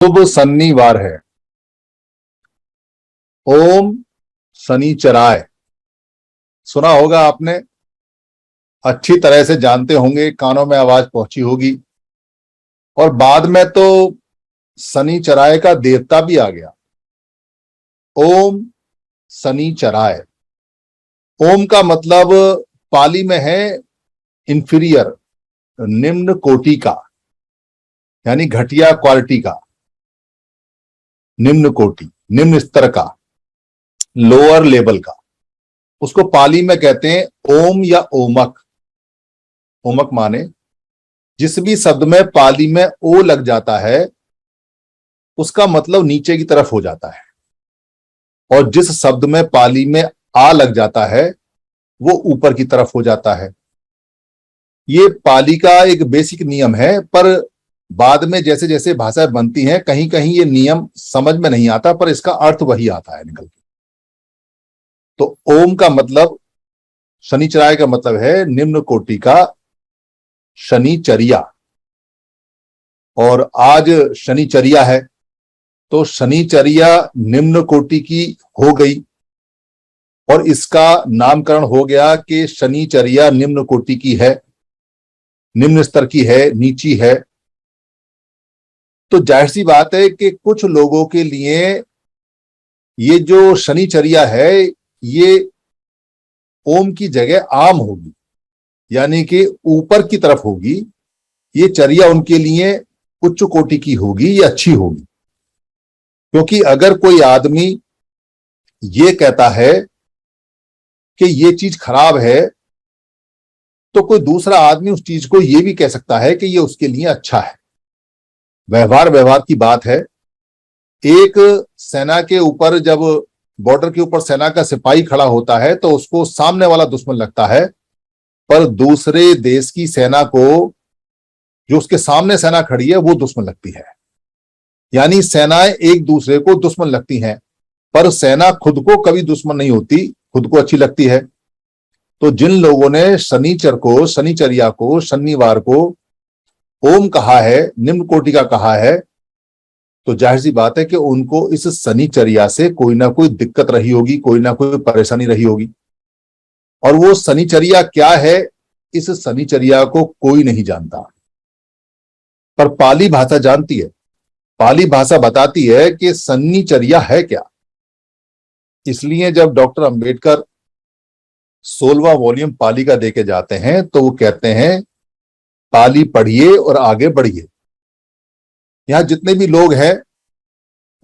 शुभ शनिवार है। ओम शनिचराय सुना होगा आपने, अच्छी तरह से जानते होंगे, कानों में आवाज पहुंची होगी। और बाद में तो शनिचराय का देवता भी आ गया। ओम शनिचराय। ओम का मतलब पाली में है इंफीरियर, निम्न कोटि का, यानी घटिया क्वालिटी का, निम्न कोटि, निम्न स्तर का, लोअर लेवल का। उसको पाली में कहते हैं ओम या ओमक। ओमक माने जिस भी शब्द में पाली में ओ लग जाता है उसका मतलब नीचे की तरफ हो जाता है, और जिस शब्द में पाली में आ लग जाता है वो ऊपर की तरफ हो जाता है। ये पाली का एक बेसिक नियम है, पर बाद में जैसे जैसे भाषाएं बनती हैं कहीं कहीं ये नियम समझ में नहीं आता, पर इसका अर्थ वही आता है निकल के। तो ओम का मतलब, शनिचराय का मतलब है निम्न कोटि का शनिचर्या। और आज शनिचर्या है तो शनिचर्या निम्न कोटि की हो गई, और इसका नामकरण हो गया कि शनिचर्या निम्न कोटि की है, निम्न स्तर की है, नीची है। तो जाहिर सी बात है कि कुछ लोगों के लिए ये जो शनिचर्या है ये ओम की जगह आम होगी, यानी कि ऊपर की तरफ होगी। ये चर्या उनके लिए उच्च कोटि की होगी, ये अच्छी होगी। क्योंकि अगर कोई आदमी ये कहता है कि ये चीज खराब है, तो कोई दूसरा आदमी उस चीज को ये भी कह सकता है कि ये उसके लिए अच्छा है। व्यवहार की बात है। एक सेना के ऊपर, जब बॉर्डर के ऊपर सेना का सिपाही खड़ा होता है तो उसको सामने वाला दुश्मन लगता है, पर दूसरे देश की सेना को, जो उसके सामने सेना खड़ी है, वो दुश्मन लगती है। यानी सेनाएं एक दूसरे को दुश्मन लगती हैं, पर सेना खुद को कभी दुश्मन नहीं होती, खुद को अच्छी लगती है। तो जिन लोगों ने शनिचर को, शनिचर्या को, शनिवार को ओम कहा है, निम्न कोटि का कहा है, तो जाहिर सी बात है कि उनको इस शनिचर्या से कोई ना कोई दिक्कत रही होगी, कोई ना कोई परेशानी रही होगी। और वो शनिचर्या क्या है, इस शनिचर्या को कोई नहीं जानता, पर पाली भाषा जानती है। पाली भाषा बताती है कि शनिचर्या है क्या। इसलिए जब डॉक्टर अंबेडकर 16वां वॉल्यूम पाली का देके जाते हैं तो वो कहते हैं पाली पढ़िए और आगे बढ़िए। यहां जितने भी लोग हैं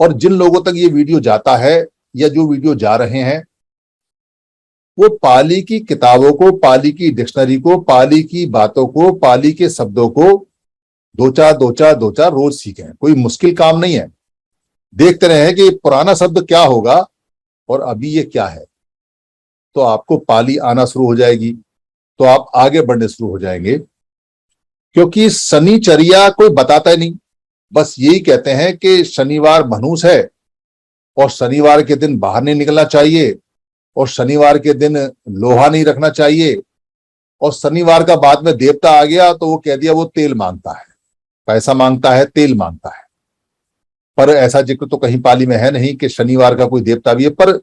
और जिन लोगों तक ये वीडियो जाता है या जो वीडियो जा रहे हैं, वो पाली की किताबों को, पाली की डिक्शनरी को, पाली की बातों को, पाली के शब्दों को दो चार रोज सीखें। कोई मुश्किल काम नहीं है। देखते रहे कि पुराना शब्द क्या होगा और अभी ये क्या है, तो आपको पाली आना शुरू हो जाएगी, तो आप आगे बढ़ने शुरू हो जाएंगे। क्योंकि शनिचर्या कोई बताता ही नहीं, बस यही कहते हैं कि शनिवार मनहूस है और शनिवार के दिन बाहर नहीं निकलना चाहिए, और शनिवार के दिन लोहा नहीं रखना चाहिए। और शनिवार का बाद में देवता आ गया तो वो कह दिया वो तेल मांगता है, पैसा मांगता है, तेल मांगता है। पर ऐसा जिक्र तो कहीं पाली में है नहीं कि शनिवार का कोई देवता भी है। पर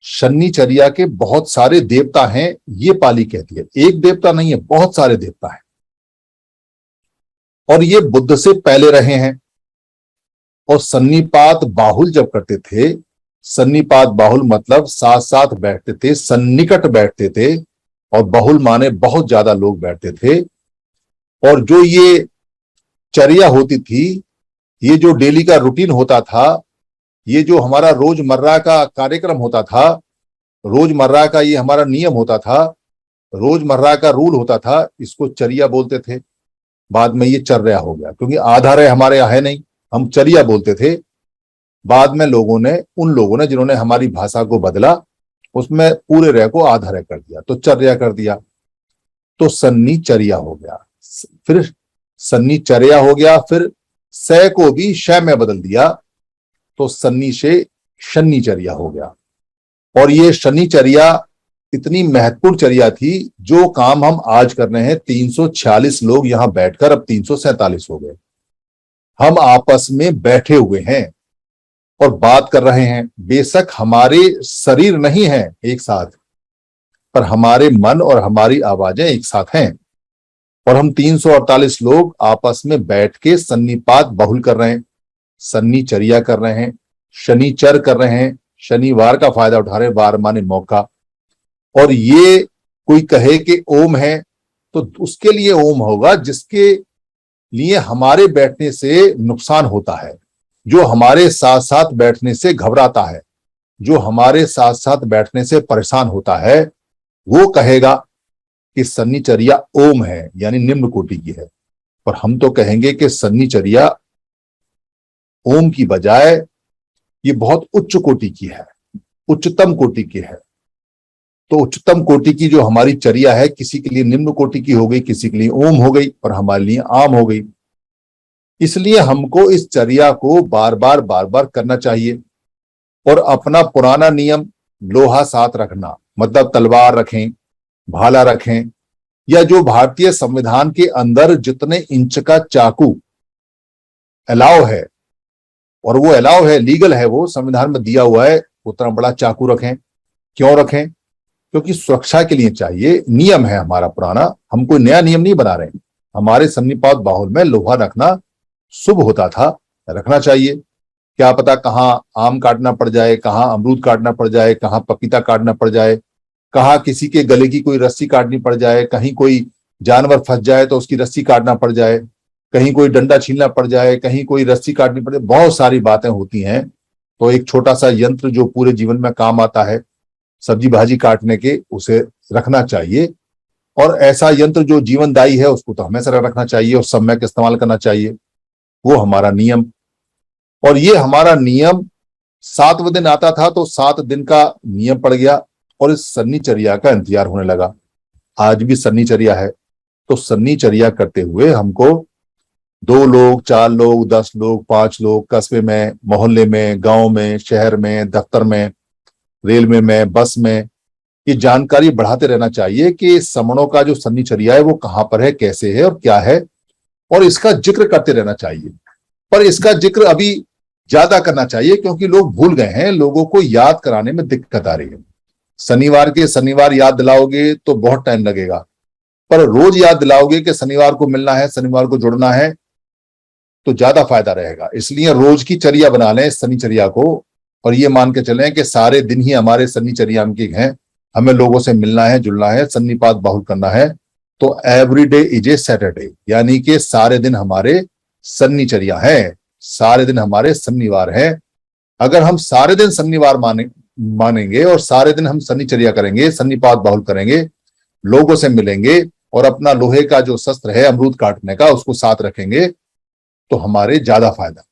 शनिचर्या के बहुत सारे देवता हैं, ये पाली कहती है। एक देवता नहीं है, बहुत सारे देवता हैं, और ये बुद्ध से पहले रहे हैं। और सन्निपात बाहुल जब करते थे, सन्निपात बाहुल मतलब साथ साथ बैठते थे, सन्निकट बैठते थे, और बहुल माने बहुत ज्यादा लोग बैठते थे। और जो ये चर्या होती थी, ये जो डेली का रूटीन होता था, ये जो हमारा रोजमर्रा का कार्यक्रम होता था, रोजमर्रा का ये हमारा नियम होता था, रोजमर्रा का रूल होता था, इसको चर्या बोलते थे। बाद में ये चर्या हो गया, क्योंकि आधार है हमारे यहाँ है नहीं, हम चर्या बोलते थे। बाद में उन लोगों ने जिन्होंने हमारी भाषा को बदला, उसमें पूरे रह को आधार कर दिया, तो चर्या कर दिया, तो शनिचर्या हो गया। फिर शनिचर्या हो गया, फिर स को भी श में बदल दिया, तो शनि से शनिचर्या हो गया। और ये शनिचर्या इतनी महत्वपूर्ण चर्या थी, जो काम हम आज कर रहे हैं, 346 लोग यहां बैठकर अब 347 हो गए। हम आपस में बैठे हुए हैं और बात कर रहे हैं। बेशक हमारे शरीर नहीं है एक साथ, पर हमारे मन और हमारी आवाजें एक साथ हैं। और हम 348 लोग आपस में बैठ के सन्निपात बहुल कर रहे हैं, सन्निचर्या कर रहे हैं, शनिचर कर रहे हैं, शनिवार का फायदा उठा रहे हैं, वार माने मौका। और ये कोई कहे कि ओम है तो उसके लिए ओम होगा जिसके लिए हमारे बैठने से नुकसान होता है, जो हमारे साथ साथ बैठने से घबराता है, जो हमारे साथ साथ बैठने से परेशान होता है, वो कहेगा कि सन्निचर्या ओम है, यानी निम्न कोटि की है। और हम तो कहेंगे कि सन्निचर्या ओम की बजाय ये बहुत उच्च कोटि की है, उच्चतम कोटि की है। तो उच्चतम कोटि की जो हमारी चर्या है, किसी के लिए निम्न कोटि की हो गई, किसी के लिए ओम हो गई और हमारे लिए आम हो गई। इसलिए हमको इस चर्या को बार बार करना चाहिए। और अपना पुराना नियम लोहा साथ रखना, मतलब तलवार रखें, भाला रखें, या जो भारतीय संविधान के अंदर जितने इंच का चाकू अलाउ है, और वो अलाउ है, लीगल है, वो संविधान में दिया हुआ है, उतना बड़ा चाकू रखें। क्यों रखें? क्योंकि सुरक्षा के लिए चाहिए। नियम है हमारा पुराना, हम कोई नया नियम नहीं बना रहे हैं। हमारे सन्निपात बाहुल में लोहा रखना शुभ होता था, रखना चाहिए। क्या पता कहाँ आम काटना पड़ जाए, कहाँ अमरूद काटना पड़ जाए, कहाँ पपीता काटना पड़ जाए, कहाँ किसी के गले की कोई रस्सी काटनी पड़ जाए, कहीं कोई जानवर फंस जाए तो उसकी रस्सी काटना पड़ जाए, कहीं कोई डंडा छीलना पड़ जाए, कहीं कोई रस्सी काटनी पड़ जाए। बहुत सारी बातें होती हैं। तो एक छोटा सा यंत्र जो पूरे जीवन में काम आता है, सब्जी भाजी काटने के, उसे रखना चाहिए। और ऐसा यंत्र जो जीवनदायी है उसको तो हमेशा रखना चाहिए और समय का इस्तेमाल करना चाहिए। वो हमारा नियम। और ये हमारा नियम 7वें दिन आता था तो 7 दिन का नियम पड़ गया और इस सन्निचर्या का इंतजार होने लगा। आज भी सन्निचर्या है। तो सन्निचर्या करते हुए हमको 2 लोग, 4 लोग, 10 लोग, 5 लोग, कस्बे में, मोहल्ले में, गांव में, शहर में, दफ्तर में, रेलवे में, बस में, ये जानकारी बढ़ाते रहना चाहिए कि समणों का जो सन्निचर्या है वो कहां पर है, कैसे है और क्या है, और इसका जिक्र करते रहना चाहिए। पर इसका जिक्र अभी ज्यादा करना चाहिए क्योंकि लोग भूल गए हैं, लोगों को याद कराने में दिक्कत आ रही है। शनिवार के शनिवार याद दिलाओगे तो बहुत टाइम लगेगा, पर रोज याद दिलाओगे कि शनिवार को मिलना है, शनिवार को जुड़ना है, तो ज्यादा फायदा रहेगा। इसलिए रोज की चर्या बना लें शनिचर्या को, और ये मान के चलें कि सारे दिन ही हमारे शनिचर्या के हैं। हमें लोगों से मिलना है, जुड़ना है, सन्निपात बाहुल करना है। तो every day is a Saturday, यानी कि सारे दिन हमारे शनिचर्या है, सारे दिन हमारे शनिवार है। अगर हम सारे दिन शनिवार मानेंगे और सारे दिन हम शनिचर्या करेंगे, सन्निपात बाहुल करेंगे, लोगों से मिलेंगे और अपना लोहे का जो शस्त्र है अमरूद काटने का उसको साथ रखेंगे, तो हमारे ज्यादा फायदा,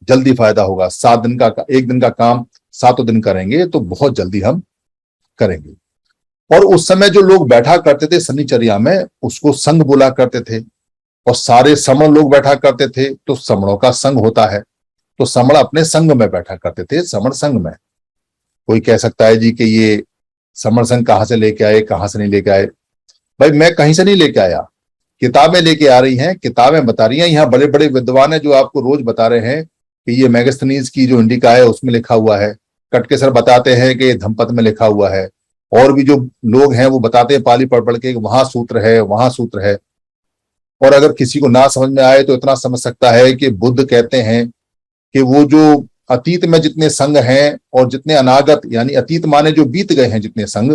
जल्दी फायदा होगा। 7 दिन का, 1 दिन का काम 7 दिन करेंगे तो बहुत जल्दी हम करेंगे। और उस समय जो लोग बैठा करते थे शनिचर्या में, उसको संघ बोला करते थे। और सारे समण लोग बैठा करते थे तो समणों का संघ होता है। तो समण अपने संघ में बैठा करते थे, समण संघ में। कोई कह सकता है जी कि ये समण संघ कहां से लेके आए, कहां से नहीं लेके आए। भाई मैं कहीं से नहीं लेके आया, किताबें लेके आ रही हैं, किताबें बता रही हैं। यहाँ बड़े बड़े विद्वान है जो आपको रोज बता रहे हैं कि ये मैगस्थनीज की जो इंडिका है उसमें लिखा हुआ है। कटकेसर बताते हैं कि धम्पत में लिखा हुआ है। और भी जो लोग हैं वो बताते हैं पाली पढ़ पढ़ के वहां सूत्र है, वहां सूत्र है। और अगर किसी को ना समझ में आए तो इतना समझ सकता है कि बुद्ध कहते हैं कि वो जो अतीत में जितने संघ हैं और जितने अनागत, यानी अतीत माने जो बीत गए हैं जितने संघ,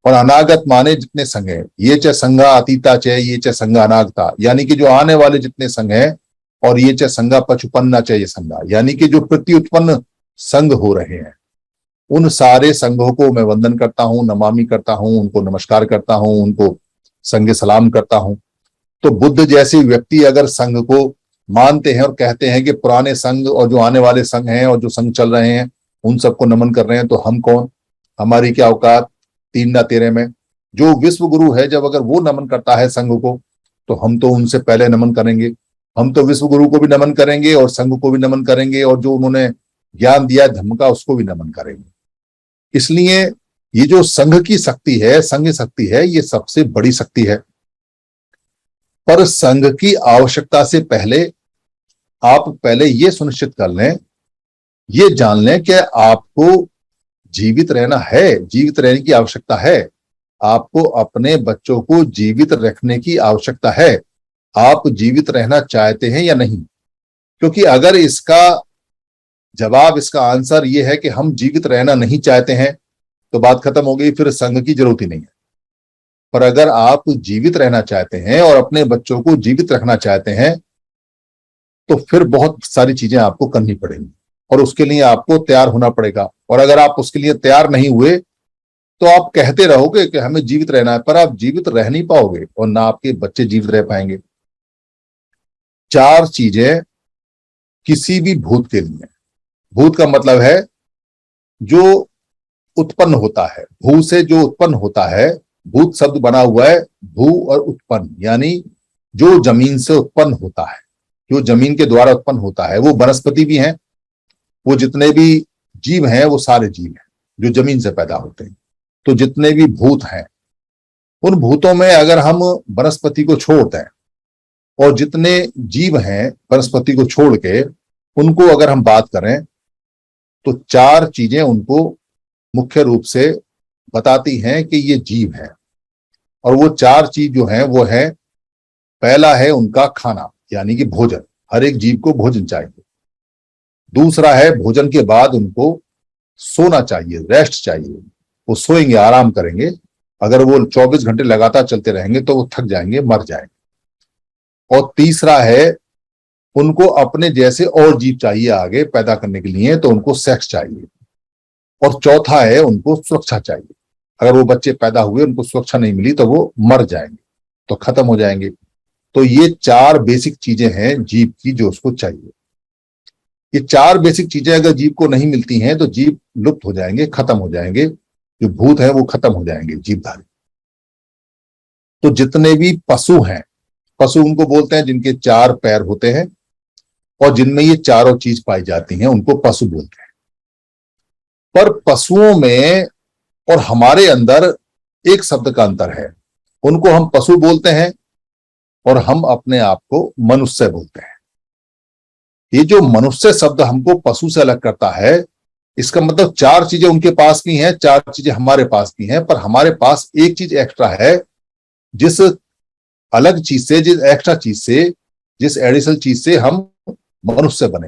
और अनागत माने जितने संघ हैं, ये च संघा अतीता च ये च संघा अनागता, यानी कि जो आने वाले जितने संघ हैं, और ये च संघा पचुपन्ना च ये संघा, यानी कि जो प्रति उत्पन्न संघ हो रहे हैं, उन सारे संघों को मैं वंदन करता हूं, नमामि करता हूं, उनको नमस्कार करता हूं, उनको संगे सलाम करता हूं। तो बुद्ध जैसे व्यक्ति अगर संघ को मानते हैं और कहते हैं कि पुराने संघ और जो आने वाले संघ हैं और जो संघ चल रहे हैं उन सबको नमन कर रहे हैं, तो हम कौन, हमारी क्या औकात 3 ना 13 में। जो विश्व गुरु है जब अगर वो नमन करता है संघ को, तो हम तो उनसे पहले नमन करेंगे। हम तो विश्व गुरु को भी नमन करेंगे और संघ को भी नमन करेंगे, और जो उन्होंने ज्ञान दिया धर्म का उसको भी नमन करेंगे। इसलिए ये जो संघ की शक्ति है, संघ शक्ति है, ये सबसे बड़ी शक्ति है। पर संघ की आवश्यकता से पहले आप पहले ये सुनिश्चित कर लें, ये जान लें कि आपको जीवित रहना है, जीवित रहने की आवश्यकता है, आपको अपने बच्चों को जीवित रखने की आवश्यकता है। आप जीवित रहना चाहते हैं या नहीं? क्योंकि अगर इसका जवाब, इसका आंसर ये है कि हम जीवित रहना नहीं चाहते हैं, तो बात खत्म हो गई, फिर संघ की जरूरत ही नहीं है। पर अगर आप जीवित रहना चाहते हैं और अपने बच्चों को जीवित रखना चाहते हैं, तो फिर बहुत सारी चीजें आपको करनी पड़ेंगी और उसके लिए आपको तैयार होना पड़ेगा। और अगर आप उसके लिए तैयार नहीं हुए तो आप कहते रहोगे कि हमें जीवित रहना है, पर आप जीवित रह नहीं पाओगे और ना आपके बच्चे जीवित रह पाएंगे। 4 चीजें किसी भी भूत के लिए, भूत का मतलब है जो उत्पन्न होता है, भू से जो उत्पन्न होता है, भूत शब्द बना हुआ है भू और उत्पन्न, यानी जो जमीन से उत्पन्न होता है, जो जमीन के द्वारा उत्पन्न होता है। वो वनस्पति भी हैं, वो जितने भी जीव हैं वो सारे जीव हैं जो जमीन से पैदा होते हैं। तो जितने भी भूत हैं, उन भूतों में अगर हम वनस्पति को छोड़ दें और जितने जीव हैं वनस्पति को छोड़ के उनको अगर हम बात करें, तो 4 चीजें उनको मुख्य रूप से बताती हैं कि ये जीव है। और वो 4 चीज जो हैं वो है, पहला है उनका खाना, यानी कि भोजन। हर एक जीव को भोजन चाहिए। दूसरा है, भोजन के बाद उनको सोना चाहिए, रेस्ट चाहिए। वो सोएंगे, आराम करेंगे। अगर वो 24 घंटे लगातार चलते रहेंगे तो वो थक जाएंगे, मर जाएंगे। और तीसरा है, उनको अपने जैसे और जीव चाहिए आगे पैदा करने के लिए, तो उनको सेक्स चाहिए। और चौथा है, उनको सुरक्षा चाहिए। अगर वो बच्चे पैदा हुए, उनको सुरक्षा नहीं मिली, तो वो मर जाएंगे, तो खत्म हो जाएंगे। तो ये 4 बेसिक चीजें हैं जीव की जो उसको चाहिए। ये 4 बेसिक चीजें अगर जीव को नहीं मिलती हैं तो जीव लुप्त हो जाएंगे, खत्म हो जाएंगे। जो भूत है वो खत्म हो जाएंगे, जीवधारी। तो जितने भी पशु हैं, पशु उनको बोलते हैं जिनके 4 पैर होते हैं और जिनमें ये चारों चीज पाई जाती हैं, उनको पशु बोलते हैं। पर पशुओं में और हमारे अंदर एक शब्द का अंतर है। उनको हम पशु बोलते हैं और हम अपने आप को मनुष्य बोलते हैं। ये जो मनुष्य शब्द हमको पशु से अलग करता है, इसका मतलब 4 चीजें उनके पास भी हैं, 4 चीजें हमारे पास भी हैं, पर हमारे पास एक चीज एक्स्ट्रा है। जिस अलग चीज से, जिस एक्स्ट्रा चीज से, जिस एडिशनल चीज से हम मनुष्य बने,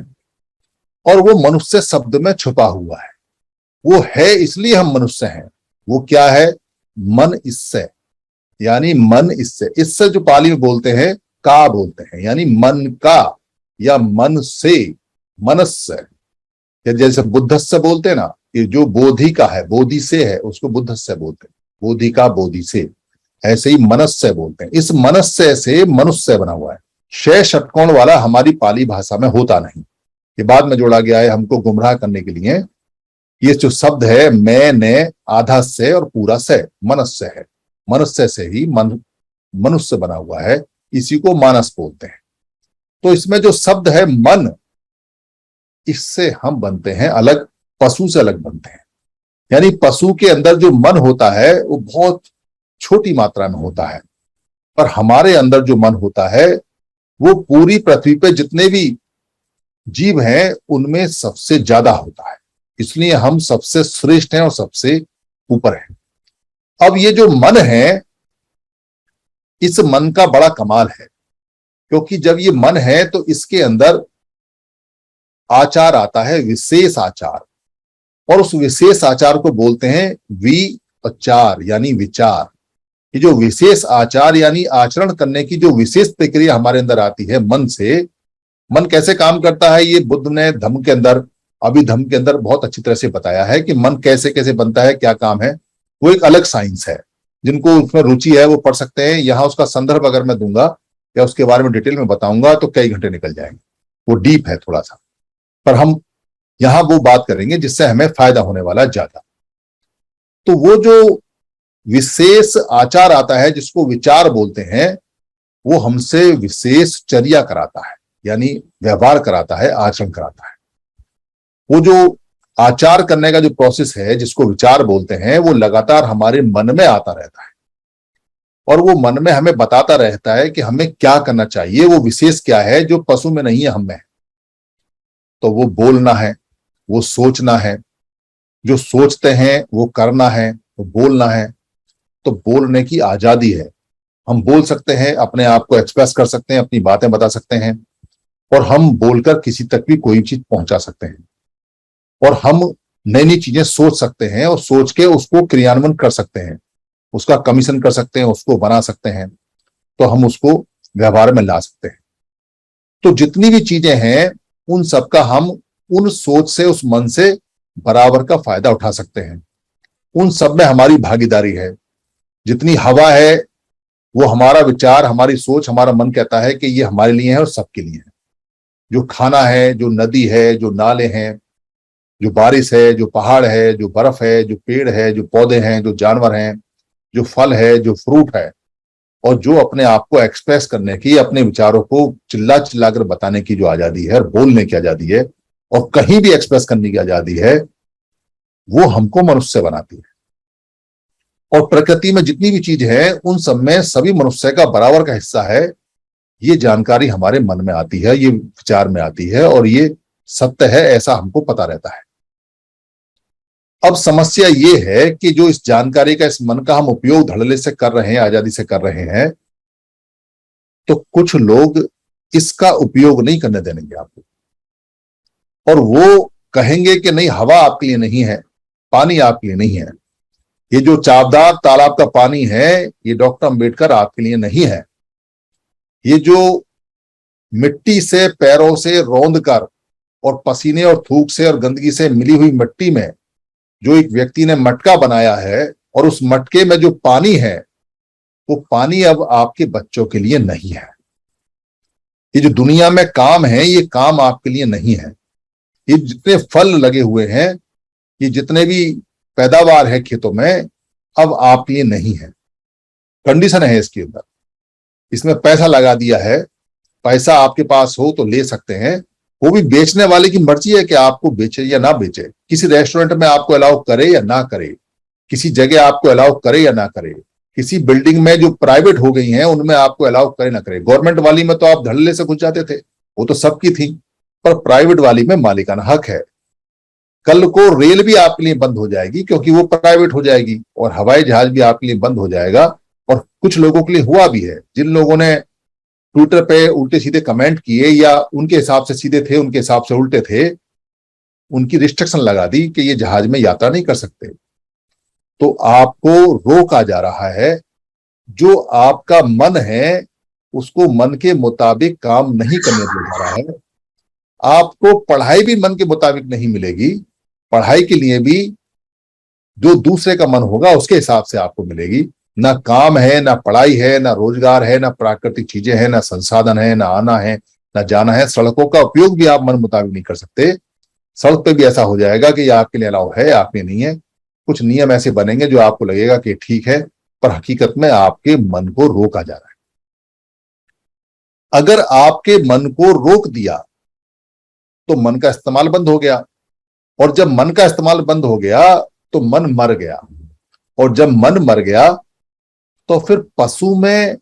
और वो मनुष्य शब्द में छुपा हुआ है। वो है इसलिए हम मनुष्य हैं। वो क्या है? मन इससे, यानी मन इससे। इससे जो पाली में बोलते हैं, का बोलते हैं, यानी मन का या मन से, मनस्य। जैसे बुद्धस्य बोलते हैं ना, कि जो बोधि का है, बोधि से है, उसको बुद्धस्य बोलते हैं, बोधि का, बोधि से। ऐसे ही मनस्य बोलते हैं। इस मनस्य से मनुष्य बना हुआ है। 6 षटकोण वाला हमारी पाली भाषा में होता नहीं, ये बाद में जोड़ा गया है हमको गुमराह करने के लिए। ये जो शब्द है, मैं, ने, आधा से और पूरा से, मनस्य है। मनुष्य से ही मनुष्य बना हुआ है, इसी को मानस बोलते हैं। तो इसमें जो शब्द है मन, इससे हम बनते हैं अलग, पशु से अलग बनते हैं। यानी पशु के अंदर जो मन होता है वो बहुत छोटी मात्रा में होता है, पर हमारे अंदर जो मन होता है वो पूरी पृथ्वी पे जितने भी जीव हैं उनमें सबसे ज्यादा होता है। इसलिए हम सबसे श्रेष्ठ हैं और सबसे ऊपर हैं। अब ये जो मन है, इस मन का बड़ा कमाल है, क्योंकि जब ये मन है तो इसके अंदर आचार आता है, विशेष आचार। और उस विशेष आचार को बोलते हैं विचार, यानी विचार। ये जो विशेष आचार यानी आचरण करने की जो विशेष प्रक्रिया हमारे अंदर आती है मन से। मन कैसे काम करता है, ये बुद्ध ने धम्म के अंदर, अभिधम्म के अंदर बहुत अच्छी तरह से बताया है कि मन कैसे कैसे बनता है, क्या काम है। वो एक अलग साइंस है। जिनको उसमें रुचि है वो पढ़ सकते हैं। यहाँ उसका संदर्भ अगर मैं दूंगा या उसके बारे में डिटेल में बताऊंगा तो कई घंटे निकल जाएंगे। वो डीप है थोड़ा सा, पर हम यहां वो बात करेंगे जिससे हमें फायदा होने वाला ज्यादा। तो वो जो विशेष आचार आता है जिसको विचार बोलते हैं, वो हमसे विशेष चर्या कराता है, यानी व्यवहार कराता है, आचरण कराता है। वो जो आचार करने का जो प्रोसेस है जिसको विचार बोलते हैं, वो लगातार हमारे मन में आता रहता है और वो मन में हमें बताता रहता है कि हमें क्या करना चाहिए। वो विशेष क्या है जो पशु में नहीं है, हम में है। तो वो बोलना है, वो सोचना है, जो सोचते हैं वो करना है, वो बोलना है। तो बोलने की आजादी है। हम बोल सकते हैं, अपने आप को एक्सप्रेस कर सकते हैं, अपनी बातें बता सकते हैं, और हम बोलकर किसी तक भी कोई चीज पहुंचा सकते हैं। और हम नई नई चीजें सोच सकते हैं और सोच के उसको क्रियान्वयन कर सकते हैं, उसका कमीशन कर सकते हैं, उसको बना सकते हैं, तो हम उसको व्यवहार में ला सकते हैं। तो जितनी भी चीजें हैं उन सबका हम उन सोच से, उस मन से बराबर का फायदा उठा सकते हैं। उन सब में हमारी भागीदारी है। जितनी हवा है वो हमारा विचार, हमारी सोच, हमारा मन कहता है कि ये हमारे लिए है और सबके लिए है। जो खाना है, जो नदी है, जो नाले हैं, जो बारिश है, जो पहाड़ है, जो बर्फ है, जो पेड़ है, जो पौधे हैं, जो जानवर हैं, जो फल है, जो फ्रूट है, और जो अपने आप को एक्सप्रेस करने की, अपने विचारों को चिल्ला चिल्लाकर बताने की जो आजादी है, और बोलने की आजादी है, और कहीं भी एक्सप्रेस करने की आजादी है, वो हमको मनुष्य बनाती है। और प्रकृति में जितनी भी चीज है उन सब में सभी मनुष्य का बराबर का हिस्सा है। ये जानकारी हमारे मन में आती है, ये विचार में आती है, और ये सत्य है, ऐसा हमको पता रहता है। अब समस्या ये है कि जो इस जानकारी का, इस मन का हम उपयोग धड़ल्ले से कर रहे हैं, आजादी से कर रहे हैं, तो कुछ लोग इसका उपयोग नहीं करने देंगे आपको, और वो कहेंगे कि नहीं, हवा आपके लिए नहीं है, पानी आपके लिए नहीं है, ये जो चावदार तालाब का पानी है ये डॉक्टर अंबेडकर आपके लिए नहीं है। ये जो मिट्टी से पैरों से रौंद कर और पसीने और थूक से और गंदगी से मिली हुई मिट्टी में जो एक व्यक्ति ने मटका बनाया है, और उस मटके में जो पानी है, वो पानी अब आपके बच्चों के लिए नहीं है। ये जो दुनिया में काम है, ये काम आपके लिए नहीं है। ये जितने फल लगे हुए हैं, ये जितने भी पैदावार है खेतों में, अब आपके लिए नहीं है। कंडीशन है इसके अंदर, इसमें पैसा लगा दिया है। पैसा आपके पास हो तो ले सकते हैं, वो भी बेचने वाले की मर्जी है कि आपको बेचे या ना बेचे। किसी रेस्टोरेंट में आपको अलाउ करे या ना करे, किसी जगह आपको अलाउ करे या ना करे, किसी बिल्डिंग में जो प्राइवेट हो गई हैं उनमें आपको अलाउ करे ना करे। गवर्नमेंट वाली में तो आप धड़ल्ले से घुस जाते थे, वो तो सबकी थी, पर प्राइवेट वाली में मालिकाना हक है। कल को रेल भी आपके लिए बंद हो जाएगी क्योंकि वो प्राइवेट हो जाएगी, और हवाई जहाज भी आपके लिए बंद हो जाएगा। और कुछ लोगों के लिए हुआ भी है, जिन लोगों ने ट्विटर पे उल्टे सीधे कमेंट किए या उनके हिसाब से सीधे थे, उनके हिसाब से उल्टे थे, उनकी रिस्ट्रिक्शन लगा दी कि ये जहाज में यात्रा नहीं कर सकते। तो आपको रोका जा रहा है। जो आपका मन है उसको मन के मुताबिक काम नहीं करने दिया जा रहा है। आपको पढ़ाई भी मन के मुताबिक नहीं मिलेगी, पढ़ाई के लिए भी जो दूसरे का मन होगा उसके हिसाब से आपको मिलेगी। ना काम है, ना पढ़ाई है, ना रोजगार है, ना प्राकृतिक चीजें हैं, ना संसाधन है, ना आना है, ना जाना है। सड़कों का उपयोग भी आप मन मुताबिक नहीं कर सकते। सड़क पे भी ऐसा हो जाएगा कि ये आपके लिए अलाउ है, आपके नहीं है। कुछ नियम ऐसे बनेंगे जो आपको लगेगा कि ठीक है, पर हकीकत में आपके मन को रोका जा रहा है। अगर आपके मन को रोक दिया तो मन का इस्तेमाल बंद हो गया, और जब मन का इस्तेमाल बंद हो गया तो मन मर गया, और जब मन मर गया तो फिर पशु में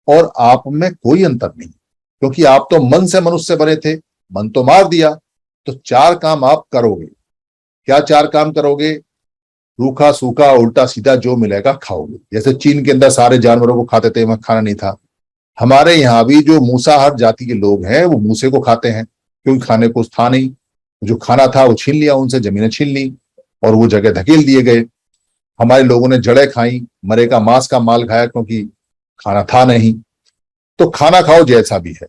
और आप में कोई अंतर नहीं, क्योंकि आप तो मन से मनुष्य बने थे, मन तो मार दिया। तो चार काम आप करोगे। क्या चार काम करोगे? रूखा सूखा उल्टा सीधा जो मिलेगा खाओगे। जैसे चीन के अंदर सारे जानवरों को खाते थे, वहां खाना नहीं था। हमारे यहाँ भी जो मूसाहार जाति के लोग हैं वो मूसे को खाते हैं, क्योंकि खाने को था नहीं। जो खाना था वो छीन लिया उनसे, जमीनें छीन ली और वो जगह धकेल दिए गए। हमारे लोगों ने जड़ें खाई, मरे का मांस का माल खाया, क्योंकि खाना था नहीं। तो खाना खाओ जैसा भी है,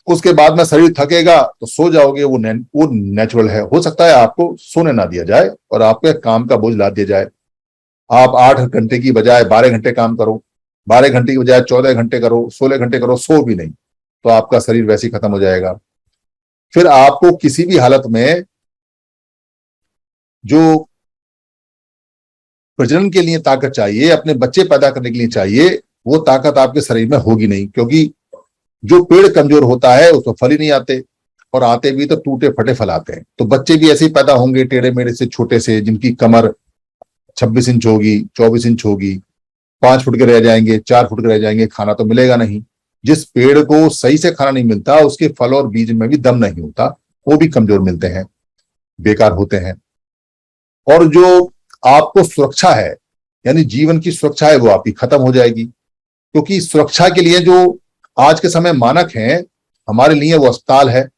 उसके बाद में शरीर थकेगा तो सो जाओगे, वो नेचुरल है। हो सकता है आपको सोने ना दिया जाए और आपके काम का बोझ ला दिया जाए। आप 8 घंटे की बजाय 12 घंटे काम करो, 12 घंटे की बजाय 14 घंटे करो, 16 घंटे करो, सो भी नहीं, तो आपका शरीर वैसे ही खत्म हो जाएगा। फिर आपको किसी भी हालत में जो प्रजनन के लिए ताकत चाहिए, अपने बच्चे पैदा करने के लिए चाहिए, वो ताकत आपके शरीर में होगी नहीं, क्योंकि जो पेड़ कमजोर होता है उसमें फल ही नहीं आते, और आते भी तो टूटे फटे फल आते हैं। तो बच्चे भी ऐसे ही पैदा होंगे, टेढ़े मेढ़े से, छोटे से, जिनकी कमर 26 इंच होगी, 24 इंच होगी, 5 फुट के रह जाएंगे, 4 फुट के रह जाएंगे। खाना तो मिलेगा नहीं। जिस पेड़ को सही से खाना नहीं मिलता उसके फल और बीज में भी दम नहीं होता, वो भी कमजोर मिलते हैं, बेकार होते हैं। और जो आपको सुरक्षा है, यानी जीवन की सुरक्षा है, वो आपकी खत्म हो जाएगी। क्योंकि सुरक्षा के लिए जो आज के समय मानक हैं हमारे लिए, वो अस्पताल है।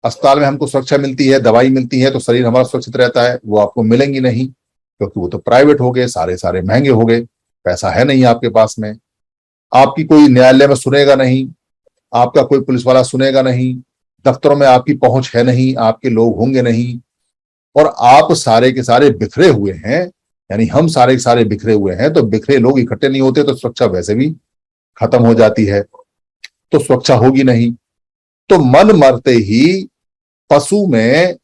अस्पताल में हमको सुरक्षा मिलती है, दवाई मिलती है, तो शरीर हमारा सुरक्षित रहता है। वो आपको मिलेंगी नहीं, क्योंकि वो तो प्राइवेट हो गए, सारे सारे महंगे हो गए, पैसा है नहीं आपके पास में। आपकी कोई न्यायालय में सुनेगा नहीं, आपका कोई पुलिस वाला सुनेगा नहीं, दफ्तरों में आपकी पहुंच है नहीं, आपके लोग होंगे नहीं, और आप सारे के सारे बिखरे हुए हैं, यानी हम सारे के सारे बिखरे हुए हैं। तो बिखरे लोग इकट्ठे नहीं होते तो सुरक्षा वैसे भी खत्म हो जाती है, तो सुरक्षा होगी नहीं। तो मन मरते ही पशु में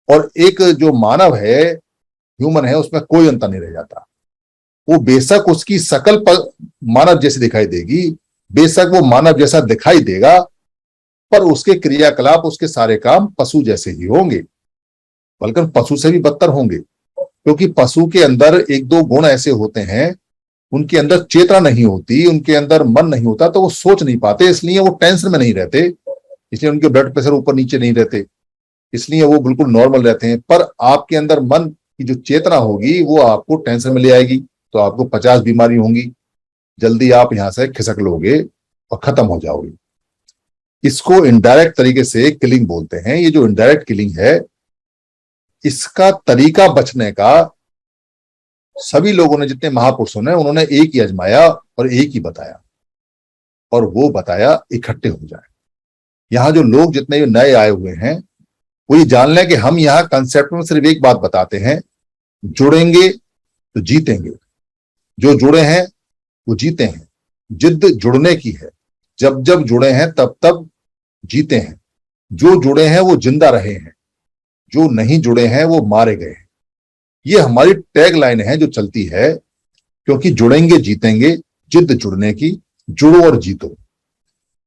और एक जो मानव है, ह्यूमन है, उसमें कोई अंतर नहीं रह जाता। वो बेशक उसकी शकल मानव जैसी दिखाई देगी, बेशक वो मानव जैसा दिखाई देगा, पर उसके क्रियाकलाप, उसके सारे काम पशु जैसे ही होंगे, बल्कि पशु से भी बदतर होंगे। क्योंकि पशु के अंदर एक दो गुण ऐसे होते हैं, उनके अंदर चेतना नहीं होती, उनके अंदर मन नहीं होता, तो वो सोच नहीं पाते, इसलिए वो टेंशन में नहीं रहते, इसलिए उनके ब्लड प्रेशर ऊपर नीचे नहीं रहते, इसलिए वो बिल्कुल नॉर्मल रहते हैं। पर आपके अंदर मन की जो चेतना होगी वो आपको टेंशन में ले आएगी, तो आपको 50 बीमारी होंगी, जल्दी आप यहां से खिसक लोगे और खत्म हो जाओगे। इसको इनडायरेक्ट तरीके से किलिंग बोलते हैं। ये जो इनडायरेक्ट किलिंग है, इसका तरीका बचने का सभी लोगों ने, जितने महापुरुषों ने, उन्होंने एक ही आजमाया और एक ही बताया, और वो बताया इकट्ठे हो जाए। यहां जो लोग जितने नए आए हुए हैं, वो ये जान लें कि हम यहाँ कंसेप्ट में सिर्फ एक बात बताते हैं, जुड़ेंगे तो जीतेंगे। जो जुड़े हैं वो जीते हैं। जिद जुड़ने की है, जब जब जुड़े हैं तब तब जीते हैं। जो जुड़े हैं वो जिंदा रहे हैं, जो नहीं जुड़े हैं वो मारे गए हैं। ये हमारी टैग लाइन है जो चलती है, क्योंकि जुड़ेंगे जीतेंगे, जिद जुड़ने की, जुड़ो और जीतो।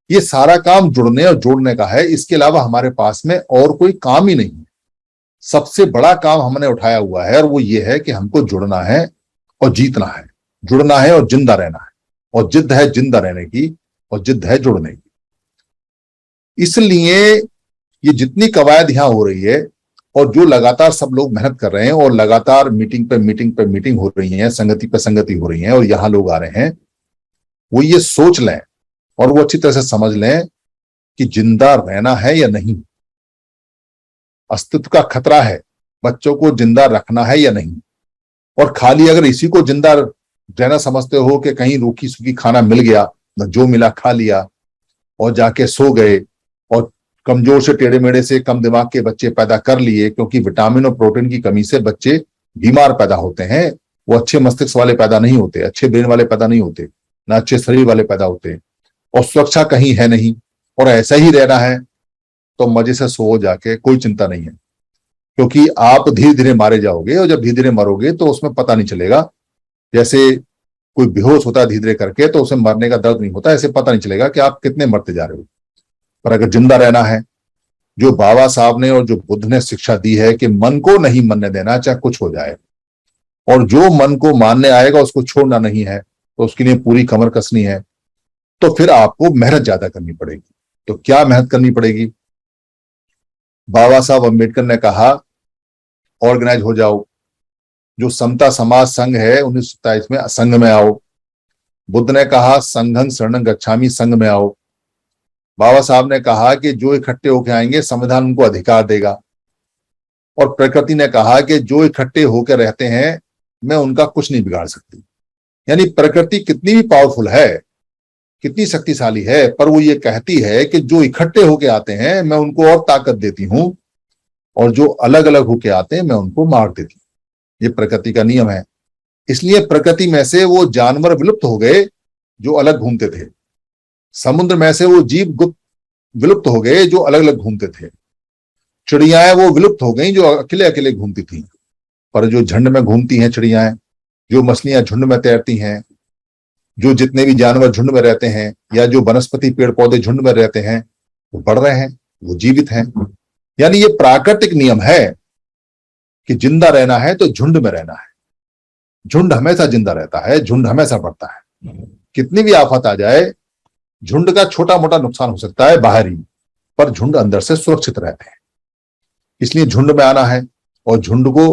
ये सारा काम जुड़ने और जोड़ने का है, इसके अलावा हमारे पास में और कोई काम ही नहीं है। सबसे बड़ा काम हमने उठाया हुआ है, और वो ये है कि हमको जुड़ना है और जीतना है, जुड़ना है और जिंदा रहना है, और जिद है जिंदा रहने की, और जिद है जुड़ने की। इसलिए ये जितनी कवायद यहां हो रही है, और जो लगातार सब लोग मेहनत कर रहे हैं, और लगातार मीटिंग पे मीटिंग पे मीटिंग हो रही है, संगति पे संगति हो रही है, और यहां लोग आ रहे हैं, वो ये सोच लें और वो अच्छी तरह से समझ लें कि जिंदा रहना है या नहीं, अस्तित्व का खतरा है, बच्चों को जिंदा रखना है या नहीं। और खाली अगर इसी को जिंदा रहना समझते हो कि कहीं रूखी सूखी खाना मिल गया, जो मिला खा लिया और जाके सो गए, और कमजोर से टेढ़े मेढ़े से कम दिमाग के बच्चे पैदा कर लिए, क्योंकि विटामिन और प्रोटीन की कमी से बच्चे बीमार पैदा होते हैं। वो अच्छे मस्तिष्क वाले पैदा नहीं होते, अच्छे ब्रेन वाले पैदा नहीं होते, ना अच्छे शरीर वाले पैदा होते। और सुरक्षा कहीं है नहीं, और ऐसा ही रहना है तो मजे से सो जाके, कोई चिंता नहीं है। क्योंकि आप धीरे धीरे मारे जाओगे, और जब धीरे धीरे मरोगे तो उसमें पता नहीं चलेगा। जैसे कोई बेहोश होता है धीरे धीरे करके, तो उसे मरने का दर्द नहीं होता, ऐसे पता नहीं चलेगा कि आप कितने मरते जा रहे हो। पर अगर जिंदा रहना है, जो बाबा साहब ने और जो बुद्ध ने शिक्षा दी है कि मन को नहीं मरने देना, चाहे कुछ हो जाए, और जो मन को मानने आएगा उसको छोड़ना नहीं है, तो उसके लिए पूरी कमर कसनी है। तो फिर आपको मेहनत ज्यादा करनी पड़ेगी। तो क्या मेहनत करनी पड़ेगी? बाबा साहब अम्बेडकर ने कहा, ऑर्गेनाइज हो जाओ। जो समता समाज संघ है 1927 में, संघ में आओ। बुद्ध ने कहा, संघं शरणं गच्छामि, संघ में आओ। बाबा साहब ने कहा कि जो इकट्ठे होकर आएंगे संविधान उनको अधिकार देगा। और प्रकृति ने कहा कि जो इकट्ठे होकर रहते हैं मैं उनका कुछ नहीं बिगाड़ सकती। यानी प्रकृति कितनी भी पावरफुल है, कितनी शक्तिशाली है, पर वो ये कहती है कि जो इकट्ठे होके आते हैं मैं उनको और ताकत देती हूं, और जो अलग अलग होके आते हैं मैं उनको मार देती हूं। ये प्रकृति का नियम है। इसलिए प्रकृति में से वो जानवर विलुप्त हो गए जो अलग घूमते थे, समुद्र में से वो जीव गुप्त विलुप्त हो गए जो अलग अलग घूमते थे, चिड़ियाएं वो विलुप्त हो गई जो अकेले अकेले घूमती थी। पर जो झुंड में घूमती हैं चिड़ियाएं, जो मछलियां झुंड में तैरती हैं, जो जितने भी जानवर झुंड में रहते हैं, या जो वनस्पति पेड़ पौधे झुंड में रहते हैं, वो बढ़ रहे हैं, वो जीवित हैं। यानी ये प्राकृतिक नियम है कि जिंदा रहना है तो झुंड में रहना है। झुंड हमेशा जिंदा रहता है, झुंड हमेशा बढ़ता है। कितनी भी आफत आ जाए, झुंड का छोटा मोटा नुकसान हो सकता है बाहरी, पर झुंड अंदर से सुरक्षित रहते हैं। इसलिए झुंड में आना है। और झुंड को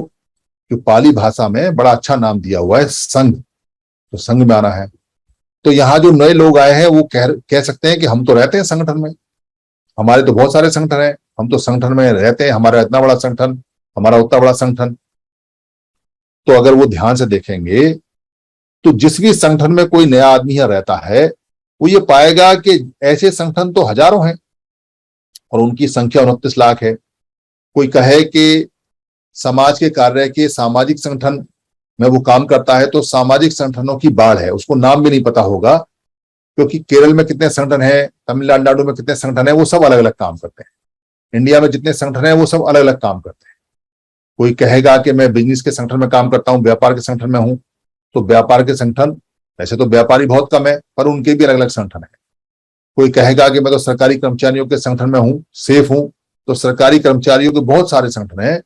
जो पाली भाषा में बड़ा अच्छा नाम दिया हुआ है संघ, तो संघ में आना है। तो यहाँ जो नए लोग आए हैं वो कह सकते हैं कि हम तो रहते हैं संगठन में, हमारे तो बहुत सारे संगठन हैं, हम तो संगठन में रहते हैं, हमारा इतना बड़ा संगठन, हमारा उतना बड़ा संगठन। तो अगर वो ध्यान से देखेंगे तो जिस भी संगठन में कोई नया आदमी यहाँ रहता है वो ये पाएगा कि ऐसे संगठन तो हजारों हैं और उनकी संख्या 29 लाख है। कोई कहे कि समाज के कार्य के सामाजिक संगठन में वो काम करता है तो सामाजिक संगठनों की बाढ़ है, उसको नाम भी नहीं पता होगा, क्योंकि केरल में कितने संगठन है, तमिलनाडु में कितने संगठन है, वो सब अलग अलग काम करते हैं। इंडिया में जितने संगठन है वो सब अलग अलग काम करते हैं। कोई कहेगा कि मैं बिजनेस के संगठन में काम करता हूं, व्यापार के संगठन में हूं, तो व्यापार के संगठन, वैसे तो व्यापारी बहुत कम है पर उनके भी अलग अलग संगठन है। कोई कहेगा कि मैं तो सरकारी कर्मचारियों के संगठन में हूं, सेफ हूं, तो सरकारी कर्मचारियों के बहुत सारे संगठन है,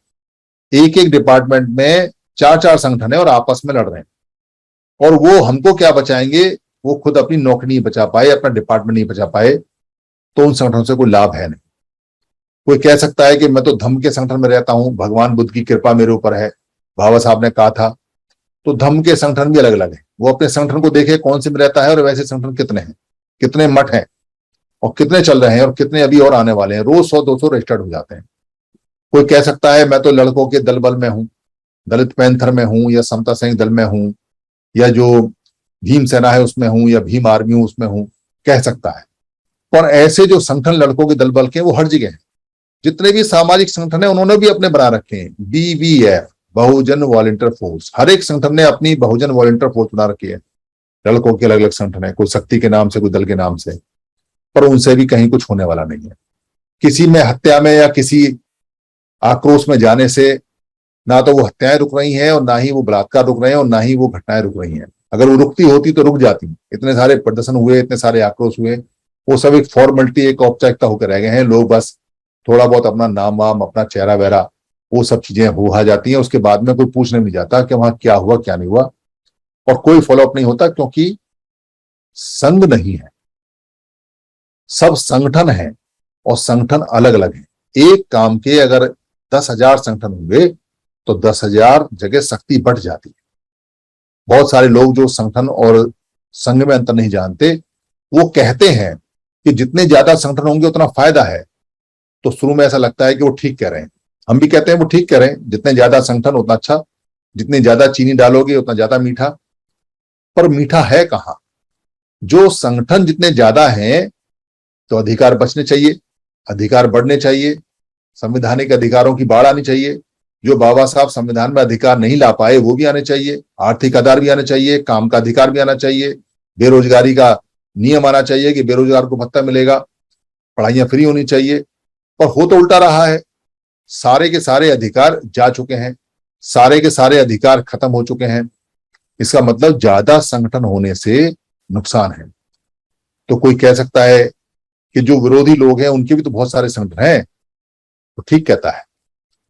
एक एक डिपार्टमेंट में चार चार संगठन है और आपस में लड़ रहे हैं। और वो हमको क्या बचाएंगे, वो खुद अपनी नौकरी नहीं बचा पाए, अपना डिपार्टमेंट नहीं बचा पाए, तो उन संगठनों से कोई लाभ है नहीं। कोई कह सकता है कि मैं तो धम्म के संगठन में रहता हूं, भगवान बुद्ध की कृपा मेरे ऊपर है, बाबा साहब ने कहा था। तो धम्म के संगठन भी अलग अलग है, वो अपने संगठन को देखे कौन से में रहता है और वैसे संगठन कितने हैं, कितने मठ हैं और कितने चल रहे हैं और कितने अभी और आने वाले हैं, रोज 100-200 रजिस्टर्ड हो जाते हैं। कोई कह सकता है मैं तो लड़कों के दल बल में हूं, दलित पैंथर में हूं या समता सैनिक दल में हूं या जो भीम सेना है उसमें हूं या भीम आर्मी हूं उसमें हूं, कह सकता है। और ऐसे जो संगठन लड़कों के दल बल के वो हर जगह हैं। जितने भी सामाजिक संगठन है उन्होंने भी अपने बना रखे हैं, BVF, बहुजन वॉलंटियर फोर्स। हर एक संगठन ने अपनी बहुजन वॉलंटियर फोर्स बना रखी है। लड़कों के अलग अलग संगठन है, कोई शक्ति के नाम से, कोई दल के नाम से, पर उनसे भी कहीं कुछ होने वाला नहीं है। किसी में हत्या में या किसी आक्रोश में जाने से ना तो वो हत्याएं रुक रही हैं और ना ही वो बलात्कार रुक रहे हैं और ना ही वो घटनाएं रुक रही हैं। अगर वो रुकती होती तो रुक जाती। इतने सारे प्रदर्शन हुए, इतने सारे आक्रोश हुए, वो सब एक फॉर्मेलिटी, एक औपचारिकता होकर रह गए हैं। लोग बस थोड़ा बहुत अपना नाम वाम, अपना चेहरा वेहरा, वो सब चीजें हो जाती हैं। उसके बाद में कोई पूछने नहीं जाता कि वहां क्या हुआ क्या नहीं हुआ, और कोई फॉलोअप नहीं होता, क्योंकि संघ नहीं है, सब संगठन है और संगठन अलग अलग है। एक काम के अगर 10,000 संगठन होंगे तो 10,000 जगह शक्ति बढ़ जाती है। बहुत सारे लोग जो संगठन और संघ में अंतर नहीं जानते, वो कहते हैं कि जितने ज्यादा संगठन होंगे उतना फायदा है। तो शुरू में ऐसा लगता है कि वो ठीक कह रहे हैं, हम भी कहते हैं वो ठीक कह रहे हैं, जितने ज्यादा संगठन उतना अच्छा, जितनी ज्यादा चीनी डालोगे उतना ज्यादा मीठा। पर मीठा है कहां? जो संगठन जितने ज्यादा हैं तो अधिकार बचने चाहिए, अधिकार बढ़ने चाहिए, संवैधानिक अधिकारों की बाढ़ आनी चाहिए। जो बाबा साहब संविधान में अधिकार नहीं ला पाए वो भी आने चाहिए, आर्थिक आधार भी आना चाहिए, काम का अधिकार भी आना चाहिए, बेरोजगारी का नियम आना चाहिए कि बेरोजगार को भत्ता मिलेगा, पढ़ाइयां फ्री होनी चाहिए। पर हो तो उल्टा रहा है, सारे के सारे अधिकार जा चुके हैं, सारे के सारे अधिकार खत्म हो चुके हैं। इसका मतलब ज्यादा संगठन होने से नुकसान है। तो कोई कह सकता है कि जो विरोधी लोग हैं उनके भी तो बहुत सारे संगठन हैं, तो ठीक कहता है,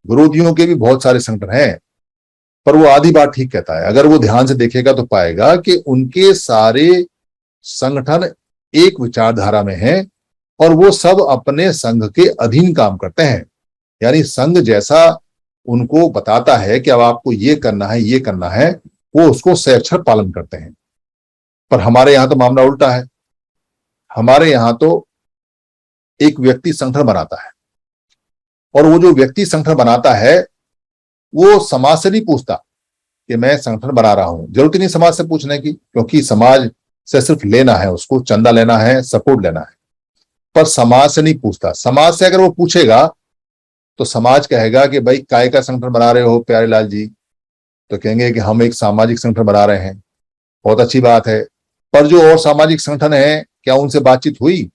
विरोधियों के भी बहुत सारे संगठन हैं, पर वो आधी बात ठीक कहता है। अगर वो ध्यान से देखेगा तो पाएगा कि उनके सारे संगठन एक विचारधारा में हैं और वो सब अपने संघ के अधीन काम करते हैं। यानी संघ जैसा उनको बताता है कि अब आपको ये करना है, ये करना है, वो उसको सअक्षर पालन करते हैं। पर हमारे यहां तो मामला उल्टा है। हमारे यहां तो एक व्यक्ति संगठन बनाता है और वो जो व्यक्ति संगठन बनाता है वो समाज से नहीं पूछता कि मैं संगठन बना रहा हूं। जरूरत ही नहीं समाज से पूछने की, क्योंकि समाज से सिर्फ लेना है, उसको चंदा लेना है, सपोर्ट लेना है, पर समाज से नहीं पूछता। समाज से अगर वो पूछेगा तो समाज कहेगा कि भाई काय का संगठन बना रहे हो प्यारे लाल जी, तो कहेंगे कि हम एक सामाजिक संगठन बना रहे हैं। बहुत अच्छी बात है, पर जो और सामाजिक संगठन है क्या उनसे बातचीत हुई?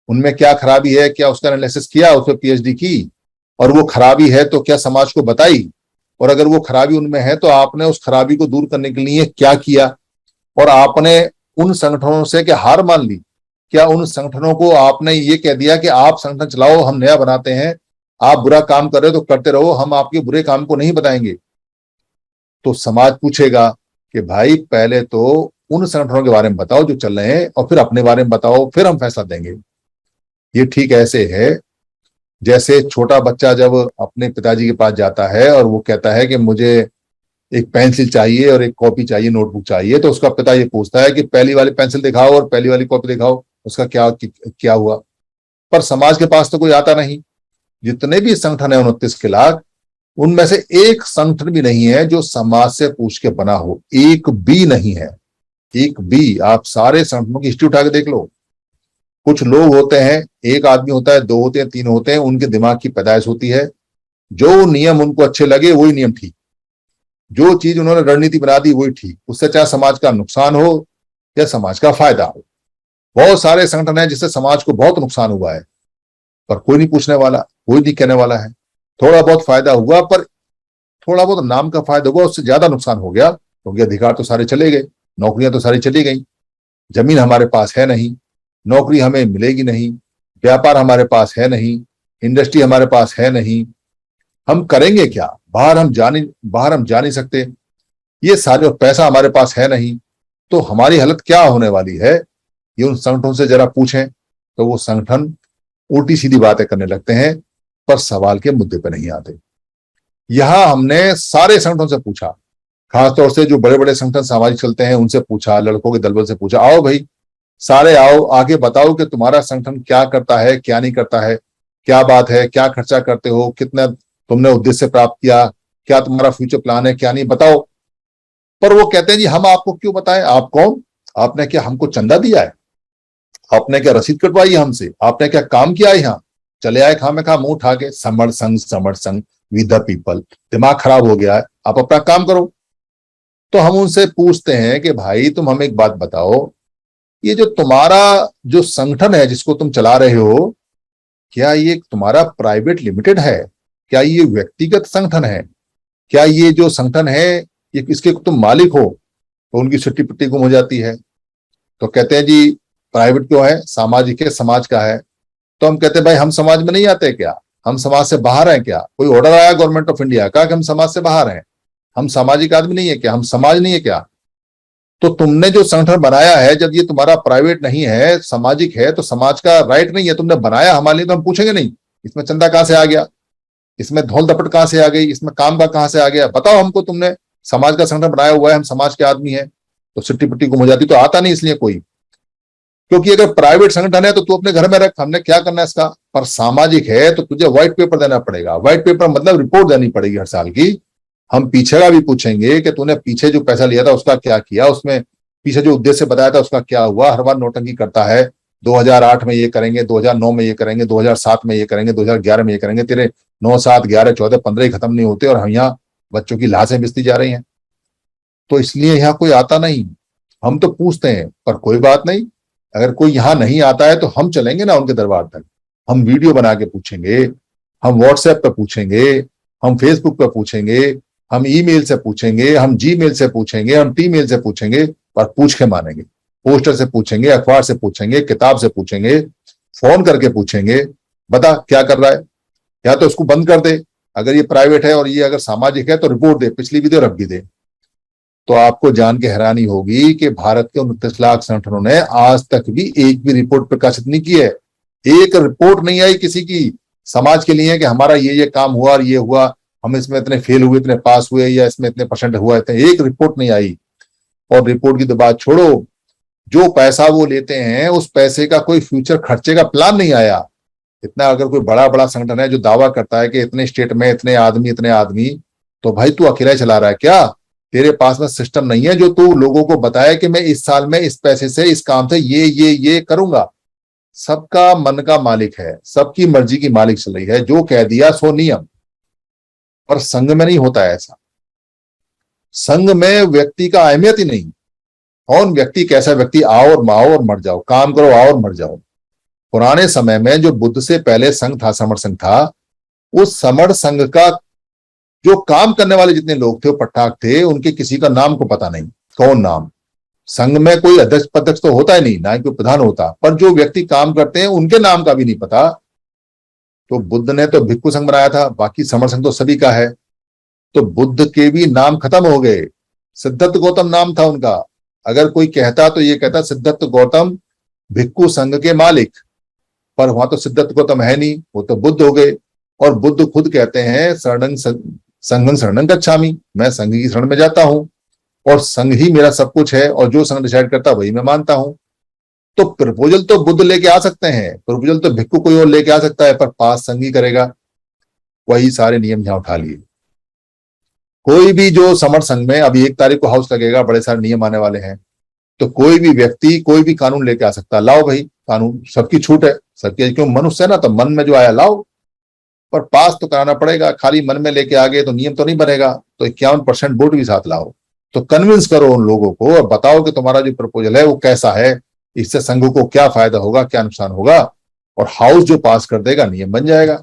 उनमें क्या खराबी है, क्या उसका एनालिसिस किया, उस पर PhD की, और वो खराबी है तो क्या समाज को बताई? और अगर वो खराबी उनमें है तो आपने उस खराबी को दूर करने के लिए क्या किया? और आपने उन संगठनों से क्या हार मान ली? क्या उन संगठनों को आपने ये कह दिया कि आप संगठन चलाओ, हम नया बनाते हैं, आप बुरा काम कर रहे हो तो करते रहो, हम आपके बुरे काम को नहीं बताएंगे? तो समाज पूछेगा कि भाई पहले तो उन संगठनों के बारे में बताओ जो चल रहे हैं और फिर अपने बारे में बताओ, फिर हम फैसला देंगे। ये ठीक ऐसे है जैसे छोटा बच्चा जब अपने पिताजी के पास जाता है और वो कहता है कि मुझे एक पेंसिल चाहिए और एक कॉपी चाहिए, नोटबुक चाहिए, तो उसका पिता ये पूछता है कि पहली वाली पेंसिल दिखाओ और पहली वाली कॉपी दिखाओ, उसका क्या क्या हुआ। पर समाज के पास तो कोई आता नहीं। जितने भी संगठन है 29 के लाख, उनमें से एक संगठन भी नहीं है जो समाज से पूछ के बना हो, एक भी नहीं है, एक भी। आप सारे संगठनों की हिस्ट्री उठा के देख लो। कुछ लोग होते हैं, एक आदमी होता है, दो होते हैं, तीन होते हैं, उनके दिमाग की पैदाइश होती है, जो नियम उनको अच्छे लगे वही नियम ठीक, जो चीज उन्होंने रणनीति बना दी वही ठीक, उससे चाहे समाज का नुकसान हो या समाज का फायदा हो। बहुत सारे संगठन हैं जिससे समाज को बहुत नुकसान हुआ है, पर कोई नहीं पूछने वाला, कोई नहीं कहने वाला है। थोड़ा बहुत फायदा हुआ, पर थोड़ा बहुत नाम का फायदा हुआ, उससे ज्यादा नुकसान हो गया, क्योंकि अधिकार तो सारे चले गए, नौकरियां तो सारी चली गई, जमीन हमारे पास है नहीं, नौकरी हमें मिलेगी नहीं, व्यापार हमारे पास है नहीं, इंडस्ट्री हमारे पास है नहीं, हम करेंगे क्या? बाहर हम जा नहीं सकते, ये सारे पैसा हमारे पास है नहीं, तो हमारी हालत क्या होने वाली है? ये उन संगठनों से जरा पूछें, तो वो संगठन उल्टी सीधी बातें करने लगते हैं, पर सवाल के मुद्दे पर नहीं आते। यहां हमने सारे संगठनों से पूछा, खासतौर से जो बड़े बड़े संगठन सामाजिक चलते हैं उनसे पूछा, लड़कों के दलबल से पूछा, आओ भाई सारे आओ, आगे बताओ कि तुम्हारा संगठन क्या करता है, क्या नहीं करता है, क्या बात है, क्या खर्चा करते हो, कितना तुमने उद्देश्य प्राप्त किया, क्या तुम्हारा फ्यूचर प्लान है, क्या नहीं, बताओ। पर वो कहते हैं जी हम आपको क्यों बताएं, आप कौन? आपने क्या हमको चंदा दिया है? आपने क्या रसीद कटवाई है हमसे? आपने क्या काम किया है? यहाँ चले आए खामे खा मुंह उठा के, समर संग विद द पीपल। दिमाग खराब हो गया है, आप अपना काम करो। तो हम उनसे पूछते हैं कि भाई तुम हमें एक बात बताओ, ये जो तुम्हारा जो संगठन है जिसको तुम चला रहे हो, क्या ये तुम्हारा प्राइवेट लिमिटेड है? क्या ये व्यक्तिगत संगठन है? क्या ये जो संगठन है ये इसके तुम मालिक हो? तो उनकी छुट्टी पुट्टी गुम हो जाती है। तो कहते हैं जी प्राइवेट क्यों है, सामाजिक है, समाज का है। तो हम कहते हैं भाई हम समाज में नहीं आते क्या? हम समाज से बाहर हैं क्या? कोई ऑर्डर आया गवर्नमेंट ऑफ इंडिया का कि हम समाज से बाहर हैं? हम सामाजिक आदमी नहीं है क्या? हम समाज नहीं है क्या? तो तुमने जो संगठन बनाया है, जब ये तुम्हारा प्राइवेट नहीं है, सामाजिक है, तो समाज का राइट नहीं है, तुमने बनाया हमारे लिए, तो हम पूछेंगे नहीं इसमें चंदा कहां से आ गया, इसमें धौल दपट कहां से आ गई, इसमें काम का कहां से आ गया? बताओ हमको, तुमने समाज का संगठन बनाया हुआ है, हम समाज के आदमी हैं, तो सिट्टी पिट्टी गुम हो जाती। तो आता नहीं इसलिए कोई, क्योंकि अगर प्राइवेट संगठन है तो तू अपने घर में रख, हमने क्या करना है इसका। पर सामाजिक है तो तुझे व्हाइट पेपर देना पड़ेगा। व्हाइट पेपर मतलब रिपोर्ट देनी पड़ेगी हर साल की। हम पीछे का भी पूछेंगे कि तूने पीछे जो पैसा लिया था उसका क्या किया, उसमें पीछे जो उद्देश्य बताया था उसका क्या हुआ। हर बार नोटंकी करता है, 2008 में ये करेंगे, 2009 में ये करेंगे, 2007 में ये करेंगे, 2011 में ये करेंगे। तेरे 9, 7, 11, 14, 15 ही खत्म नहीं होते और हम यहाँ बच्चों की लाशें बिस्ती जा रही हैं। तो इसलिए यहाँ कोई आता नहीं। हम तो पूछते हैं, पर कोई बात नहीं। अगर कोई यहाँ नहीं आता है तो हम चलेंगे ना उनके दरबार तक। हम वीडियो बना के पूछेंगे, हम व्हाट्सएप पे पूछेंगे, हम फेसबुक पे पूछेंगे, हम ईमेल से पूछेंगे, हम जीमेल से पूछेंगे, हम टीमेल से पूछेंगे, पर पूछ के मानेंगे। पोस्टर से पूछेंगे, अखबार से पूछेंगे, किताब से पूछेंगे, फोन करके पूछेंगे, बता क्या कर रहा है, या तो उसको बंद कर दे। अगर ये प्राइवेट है और ये अगर सामाजिक है तो रिपोर्ट दे, पिछली भी दे और अब भी दे। तो आपको जान के हैरानी होगी कि भारत के 29 लाख संगठनों ने आज तक भी एक भी रिपोर्ट प्रकाशित नहीं की है। एक रिपोर्ट नहीं आई किसी की समाज के लिए कि हमारा ये काम हुआ और ये हुआ, हम इसमें इतने फेल हुए, इतने पास हुए, या इसमें इतने परसेंट हुआ, इतने, एक रिपोर्ट नहीं आई। और रिपोर्ट की तो बात छोड़ो, जो पैसा वो लेते हैं उस पैसे का कोई फ्यूचर खर्चे का प्लान नहीं आया। इतना अगर कोई बड़ा बड़ा संगठन है जो दावा करता है कि इतने स्टेट में इतने आदमी, तो भाई तू अकेला चला रहा है क्या? तेरे पास में सिस्टम नहीं है जो तू लोगों को बताए कि मैं इस साल में इस पैसे से इस काम से ये करूंगा। सबका मन का मालिक है, सबकी मर्जी की मालिक चल रही है, जो कह दिया सो नियम। पर संघ में नहीं होता है ऐसा। संघ में व्यक्ति का अहमियत ही नहीं। कौन व्यक्ति, कैसा व्यक्ति, आओ और माओ और मर जाओ, काम करो आओ और मर जाओ। पुराने समय में जो बुद्ध से पहले संघ था, समर संघ था, उस समर संघ का जो काम करने वाले जितने लोग थे वो पट्टाक थे, उनके किसी का नाम को पता नहीं। कौन नाम? संघ में कोई अध्यक्ष पदक्ष तो होता ही नहीं, ना ही कोई प्रधान होता, पर जो व्यक्ति काम करते हैं उनके नाम का भी नहीं पता। तो बुद्ध ने तो भिक्खु संघ बनाया था, बाकी समर संघ तो सभी का है। तो बुद्ध के भी नाम खत्म हो गए। सिद्धार्थ गौतम नाम था उनका। अगर कोई कहता तो ये कहता सिद्धार्थ गौतम भिक्खु संघ के मालिक। पर वहां तो सिद्धत्व गौतम है नहीं, वो तो बुद्ध हो गए। और बुद्ध खुद कहते हैं शरणं संघं शरणं गच्छामि, मैं संघ की शरण में जाता हूं और संघ ही मेरा सब कुछ है और जो संघ डिसाइड करता वही मैं मानता हूं। तो प्रपोजल तो बुद्ध लेके आ सकते हैं, प्रपोजल तो भिक्खु कोई और लेके आ सकता है, पर पास संघ ही करेगा। वही सारे नियम यहां उठा लिए। कोई भी जो समर संघ में अभी 1 तारीख को हाउस लगेगा, बड़े सारे नियम आने वाले हैं, तो कोई भी व्यक्ति कोई भी कानून लेके आ सकता है। लाओ भाई कानून, सबकी छूट है, सबके, क्यों मनुष्य है ना, तो मन में जो आया लाओ, पर पास तो कराना पड़ेगा। खाली मन में लेके आ गए तो नियम तो नहीं बनेगा। तो 51% वोट भी साथ लाओ, तो कन्विंस करो उन लोगों को और बताओ कि तुम्हारा जो प्रपोजल है वो कैसा है, इससे संघ को क्या फायदा होगा, क्या नुकसान होगा, और हाउस जो पास कर देगा नियम बन जाएगा,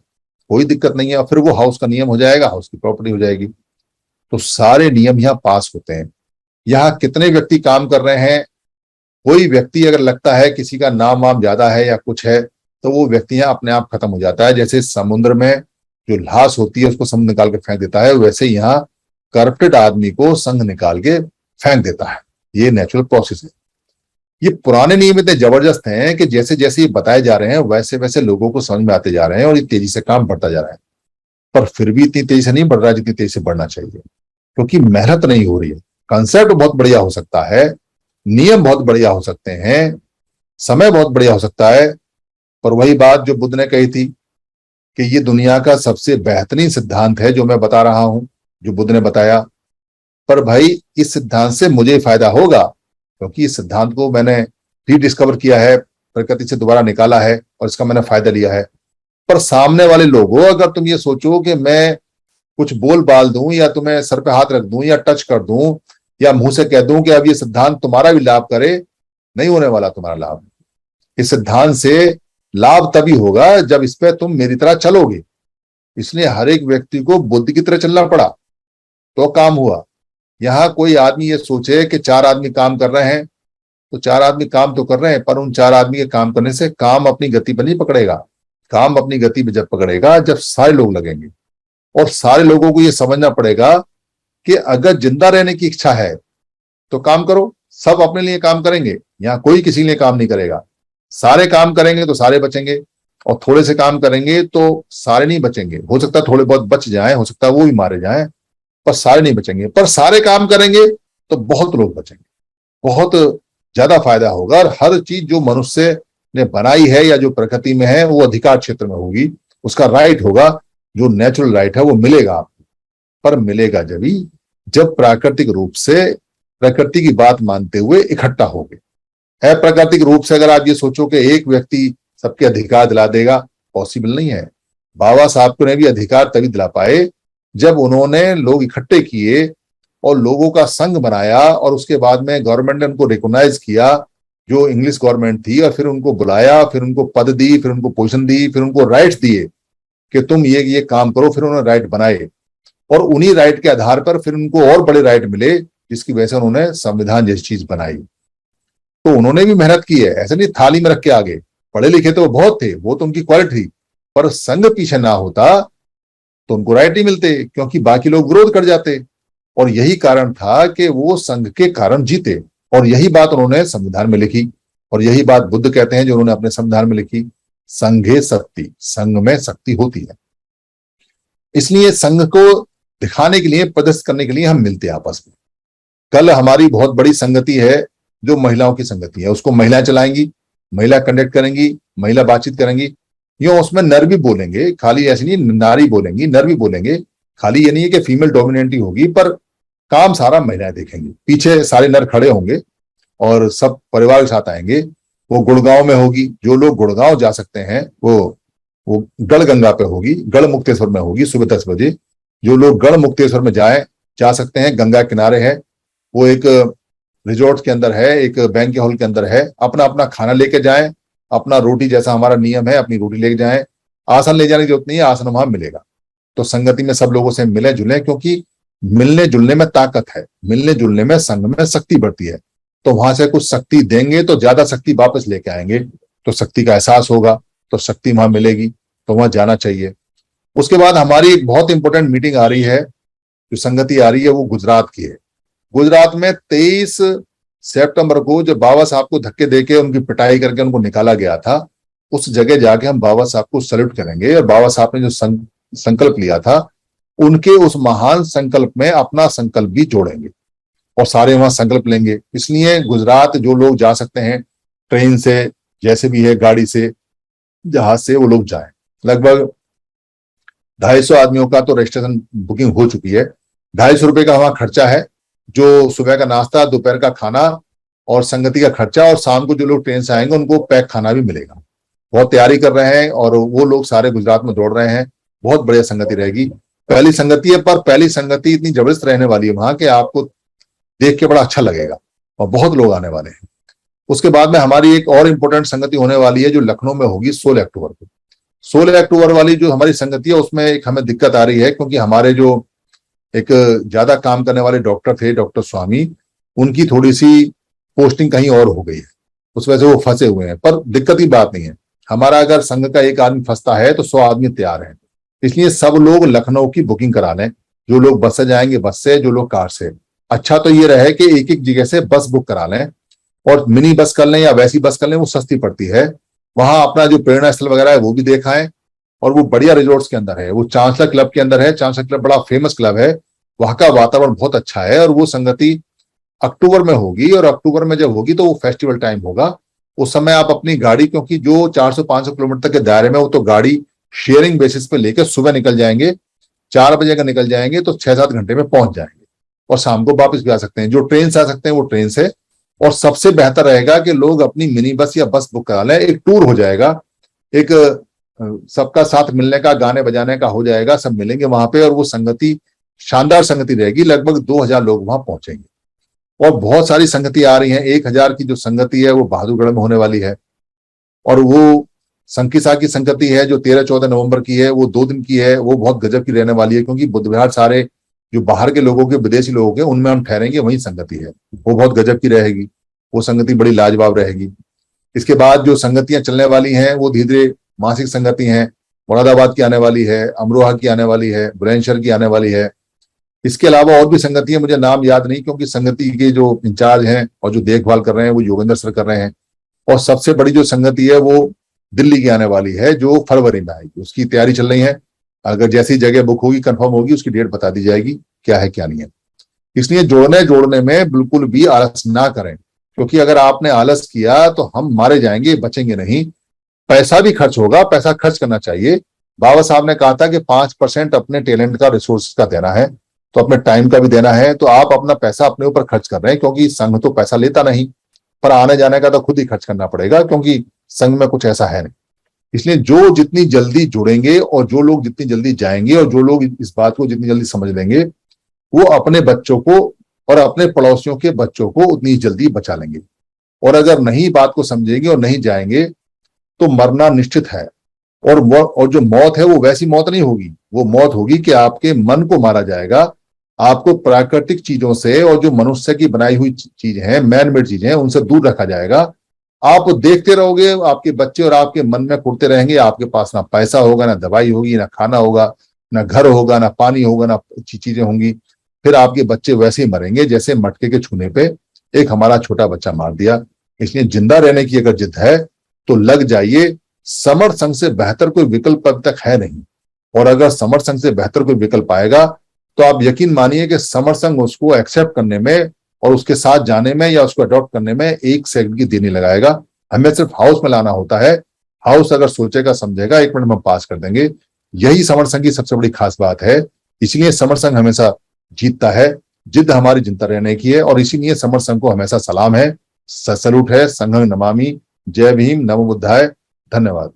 कोई दिक्कत नहीं है। और फिर वो हाउस का नियम हो जाएगा, हाउस की प्रॉपर्टी हो जाएगी। तो सारे नियम यहाँ पास होते हैं। यहाँ कितने व्यक्ति काम कर रहे हैं, कोई व्यक्ति अगर लगता है किसी का नाम वाम ज्यादा है या कुछ है, तो वो व्यक्ति यहाँ अपने आप खत्म हो जाता है। जैसे समुद्र में जो लाश होती है उसको समुद्र निकाल के फेंक देता है, वैसे यहाँ करप्टेड आदमी को संघ निकाल के फेंक देता है। ये नेचुरल प्रोसेस है। ये पुराने नियम इतने जबरदस्त हैं कि जैसे जैसे ये बताए जा रहे हैं वैसे वैसे लोगों को समझ में आते जा रहे हैं और ये तेजी से काम बढ़ता जा रहा है। पर फिर भी इतनी तेजी से नहीं बढ़ रहा जितनी तेजी से बढ़ना चाहिए, क्योंकि मेहनत नहीं हो रही है। कंसेप्ट बहुत बढ़िया हो सकता है, नियम बहुत बढ़िया हो सकते हैं, समय बहुत बढ़िया हो सकता है, पर वही बात जो बुद्ध ने कही थी कि ये दुनिया का सबसे बेहतरीन सिद्धांत है जो मैं बता रहा हूं, जो बुद्ध ने बताया, पर भाई इस सिद्धांत से मुझे फायदा होगा क्योंकि इस सिद्धांत को मैंने रीडिस्कवर किया है, प्रकृति से दोबारा निकाला है और इसका मैंने फायदा लिया है। पर सामने वाले लोगों, अगर तुम ये सोचो कि मैं कुछ बोल बाल दूं या तुम्हें सर पे हाथ रख दूं या टच कर दूं या मुंह से कह दूं कि अब ये सिद्धांत तुम्हारा भी लाभ करे, नहीं होने वाला तुम्हारा लाभ। इस सिद्धांत से लाभ तभी होगा जब इस पे तुम मेरी तरह चलोगे। इसलिए हर एक व्यक्ति को बुद्ध की तरह चलना पड़ा तो काम हुआ। यहां कोई आदमी ये सोचे कि 4 आदमी काम कर रहे हैं, तो 4 आदमी काम तो कर रहे हैं, पर उन 4 आदमी के काम करने से काम अपनी गति पर नहीं पकड़ेगा। काम अपनी गति पर जब पकड़ेगा जब सारे लोग लगेंगे, और सारे लोगों को ये समझना पड़ेगा कि अगर जिंदा रहने की इच्छा है तो काम करो। सब अपने लिए काम करेंगे, यहां कोई किसी लिए काम नहीं करेगा। सारे काम करेंगे तो सारे बचेंगे, और थोड़े से काम करेंगे तो सारे नहीं बचेंगे। हो सकता है थोड़े बहुत बच जाएं, हो सकता है वो भी मारे जाएं, पर सारे नहीं बचेंगे। पर सारे काम करेंगे तो बहुत लोग बचेंगे, बहुत ज्यादा फायदा होगा। और हर चीज जो मनुष्य ने बनाई है या जो प्रकृति में है वो अधिकार क्षेत्र में होगी, उसका राइट होगा, जो नेचुरल राइट है वो मिलेगा आपको। पर मिलेगा जब प्राकृतिक रूप से प्रकृति की बात मानते हुए इकट्ठा हो गए। अप्राकृतिक रूप से अगर आप ये सोचो कि एक व्यक्ति सबके अधिकार दिला देगा, पॉसिबल नहीं है। बाबा साहब को ने भी अधिकार तभी दिला पाए जब उन्होंने लोग इकट्ठे किए और लोगों का संघ बनाया, और उसके बाद में गवर्नमेंट ने उनको रिकॉग्नाइज किया, जो इंग्लिश गवर्नमेंट थी, और फिर उनको बुलाया, फिर उनको पद दी, फिर उनको पोजीशन दी, फिर उनको राइट्स दिए कि तुम ये काम करो। फिर उन्होंने राइट बनाए और उन्हीं राइट के आधार पर फिर उनको और बड़े राइट मिले, जिसकी वजह से उन्होंने संविधान जैसी चीज बनाई। तो उन्होंने भी मेहनत की है, ऐसे नहीं थाली में रख के आगे। पढ़े लिखे तो वो बहुत थे, वो तो उनकी क्वालिटी थी, पर संघ पीछे ना होता तो उनको राइट नहीं मिलते, क्योंकि बाकी लोग विरोध कर जाते। और यही कारण था कि वो संघ के कारण जीते, और यही बात उन्होंने संविधान में लिखी। और यही बात बुद्ध कहते हैं जो उन्होंने अपने संविधान में लिखी, संघे शक्ति, संघ में शक्ति होती है। इसलिए संघ को दिखाने के लिए, प्रदर्शित करने के लिए हम मिलते हैं आपस में। कल हमारी बहुत बड़ी संगति है जो महिलाओं की संगति है, उसको महिलाएं चलाएंगी, महिला कंडक्ट करेंगी, महिला बातचीत करेंगी। यूं उसमें नर भी बोलेंगे, खाली ऐसी नहीं, नारी बोलेंगी, नर भी बोलेंगे। खाली ये नहीं है कि फीमेल डोमिनेंट ही होगी, पर काम सारा महिलाएं देखेंगी। पीछे सारे नर खड़े होंगे और सब परिवार के साथ आएंगे। वो गुड़गांव में होगी, जो लोग गुड़गांव जा सकते हैं वो गढ़ गंगा पे होगी, गढ़ मुक्तेश्वर में होगी सुबह 10 बजे। जो लोग गढ़ मुक्तेश्वर में जा सकते हैं, गंगा किनारे है, वो एक रिजॉर्ट के अंदर है, एक बैंक हॉल के अंदर है। अपना अपना खाना लेके जाएं, अपना रोटी, जैसा हमारा नियम है, अपनी रोटी लेके जाएं। आसन ले जाने की जरूरत नहीं है, आसन वहां मिलेगा। तो संगति में सब लोगों से मिले जुले, क्योंकि मिलने जुलने में ताकत है, मिलने जुलने में संघ में शक्ति बढ़ती है। तो वहां से कुछ शक्ति देंगे तो ज्यादा शक्ति वापस लेके आएंगे, तो शक्ति का एहसास होगा, तो शक्ति वहां मिलेगी, तो वहां जाना चाहिए। उसके बाद हमारी एक बहुत इंपॉर्टेंट मीटिंग आ रही है, जो संगति आ रही है, वो गुजरात की है। गुजरात में 23 सितंबर को जब बाबा साहब को धक्के देके उनकी पिटाई करके उनको निकाला गया था, उस जगह जाके हम बाबा साहब को सैल्यूट करेंगे और बाबा साहब ने जो संकल्प लिया था उनके उस महान संकल्प में अपना संकल्प भी जोड़ेंगे और सारे वहां संकल्प लेंगे। इसलिए गुजरात जो लोग जा सकते हैं ट्रेन से, जैसे भी है, गाड़ी से, जहाज से, वो लोग जाएं। लगभग 250 आदमियों का तो रजिस्ट्रेशन बुकिंग हो चुकी है। 250 रुपए का वहां खर्चा है, जो सुबह का नाश्ता, दोपहर का खाना और संगति का खर्चा, और शाम को जो लोग ट्रेन से आएंगे उनको पैक खाना भी मिलेगा। बहुत तैयारी कर रहे हैं और वो लोग सारे गुजरात में दौड़ रहे हैं। बहुत बढ़िया संगति रहेगी। पहली संगति है, पर पहली संगति इतनी जबरदस्त रहने वाली है वहां कि आपको देख के बड़ा अच्छा लगेगा और बहुत लोग आने वाले हैं। उसके बाद में हमारी एक और इम्पोर्टेंट संगति होने वाली है जो लखनऊ में होगी 16 अक्टूबर को। 16 अक्टूबर वाली जो हमारी संगति है उसमें एक हमें दिक्कत आ रही है, क्योंकि हमारे जो एक ज्यादा काम करने वाले डॉक्टर थे, डॉक्टर स्वामी, उनकी थोड़ी सी पोस्टिंग कहीं और हो गई है, उस वजह से वो फंसे हुए हैं। पर दिक्कत की बात नहीं है, हमारा अगर संघ का एक आदमी फंसता है तो 100 आदमी तैयार हैं। इसलिए सब लोग लखनऊ की बुकिंग करा लें। जो लोग बस से जाएंगे बस से, जो लोग कार से। अच्छा तो ये रहे कि एक एक जगह से बस बुक करा लें, और मिनी बस कर लें या वैसी बस कर लें, वो सस्ती पड़ती है। वहां अपना जो प्रेरणा स्थल वगैरह है वो भी देखाएं, और वो बढ़िया रिजॉर्ट्स के अंदर है, वो चांसलर क्लब के अंदर है। चांसलर क्लब बड़ा फेमस क्लब है, वहां का वातावरण बहुत अच्छा है। और वो संगति अक्टूबर में होगी, और अक्टूबर में जब होगी तो वो फेस्टिवल टाइम होगा। उस समय आप अपनी गाड़ी, क्योंकि जो 400-500 किलोमीटर तक के दायरे में, वो तो गाड़ी शेयरिंग बेसिस पे लेकर सुबह निकल जाएंगे, 4 बजे का निकल जाएंगे तो 6-7 घंटे में पहुंच जाएंगे, और शाम को वापस भी आ सकते हैं। जो ट्रेन से आ सकते हैं वो ट्रेन से। और सबसे बेहतर रहेगा कि लोग अपनी मिनी बस या बस बुक करा लें। एक टूर हो जाएगा, एक सबका साथ मिलने का, गाने बजाने का हो जाएगा, सब मिलेंगे वहां पे, और वो संगति शानदार संगति रहेगी। लगभग 2000 लोग वहां पहुंचेंगे। और बहुत सारी संगति आ रही हैं। 1000 की जो संगति है वो बहादुरगढ़ में होने वाली है, और वो संकिसा की संगति है जो 13-14 नवंबर की है, वो 2 दिन की है। वो बहुत गजब की रहने वाली है, क्योंकि बुधवार सारे जो बाहर के लोगों के, विदेशी लोगों के, उनमें हम ठहरेंगे, वही संगति है। वो बहुत गजब की रहेगी, वो संगति बड़ी लाजवाब रहेगी। इसके बाद जो संगतियां चलने वाली हैं वो धीरे धीरे मासिक संगति हैं। मुरादाबाद की आने वाली है, अमरोहा की आने वाली है, बुलंदशहर की आने वाली है। इसके अलावा और भी संगतियां, मुझे नाम याद नहीं, क्योंकि संगति के जो इंचार्ज हैं और जो देखभाल कर रहे हैं वो योगेंद्र सर कर रहे हैं। और सबसे बड़ी जो संगति है वो दिल्ली की आने वाली है, जो फरवरी में आएगी। उसकी तैयारी चल रही है। अगर जैसी जगह बुक होगी, कंफर्म होगी, उसकी डेट बता दी जाएगी क्या है क्या नहीं है। इसलिए जोड़ने में बिल्कुल भी आलस ना करें, क्योंकि अगर आपने आलस किया तो हम मारे जाएंगे, बचेंगे नहीं। पैसा भी खर्च होगा, पैसा खर्च करना चाहिए। बाबा साहब ने कहा था कि 5% अपने टैलेंट का, रिसोर्स का देना है, तो अपने टाइम का भी देना है। तो आप अपना पैसा अपने ऊपर खर्च कर रहे हैं, क्योंकि संघ तो पैसा लेता नहीं, पर आने जाने का तो खुद ही खर्च करना पड़ेगा, क्योंकि संघ में कुछ ऐसा है नहीं। इसलिए जो जितनी जल्दी जुड़ेंगे और जो लोग जितनी जल्दी जाएंगे और जो लोग इस बात को जितनी जल्दी समझ लेंगे, वो अपने बच्चों को और अपने पड़ोसियों के बच्चों को उतनी जल्दी बचा लेंगे। और अगर नहीं बात को समझेंगे और नहीं जाएंगे तो मरना निश्चित है। और जो मौत है वो वैसी मौत नहीं होगी, वो मौत होगी कि आपके मन को मारा जाएगा। आपको प्राकृतिक चीजों से और जो मनुष्य की बनाई हुई चीजें हैं, मैन मेड चीजें हैं, उनसे दूर रखा जाएगा। आप देखते रहोगे, आपके बच्चे और आपके मन में कुड़ते रहेंगे। आपके पास ना पैसा होगा, ना दवाई होगी, ना खाना होगा, ना घर होगा, ना पानी होगा, ना अच्छी चीजें होंगी। फिर आपके बच्चे वैसे ही मरेंगे जैसे मटके के छूने पे एक हमारा छोटा बच्चा मार दिया। इसलिए जिंदा रहने की अगर जिद है तो लग जाइए। समर संघ से बेहतर कोई विकल्प अब तक है नहीं, और अगर समर संघ से बेहतर कोई विकल्प आएगा तो आप यकीन मानिए कि समर संघ उसको एक्सेप्ट करने में और उसके साथ जाने में या उसको अडॉप्ट करने में 1 सेकंड की देर नहीं लगाएगा। हमें सिर्फ हाउस में लाना होता है। हाउस अगर सोचेगा, समझेगा, 1 मिनट में पास कर देंगे। यही समर संघ की सबसे बड़ी खास बात है। इसलिए समर संघ हमेशा जीतता है। जिद हमारी जिंदा रहने की है, और इसीलिए समर संघ को हमेशा सलाम है, सैल्यूट है। संघं नमामि। जय भीम, नमो बुद्धाय। धन्यवाद।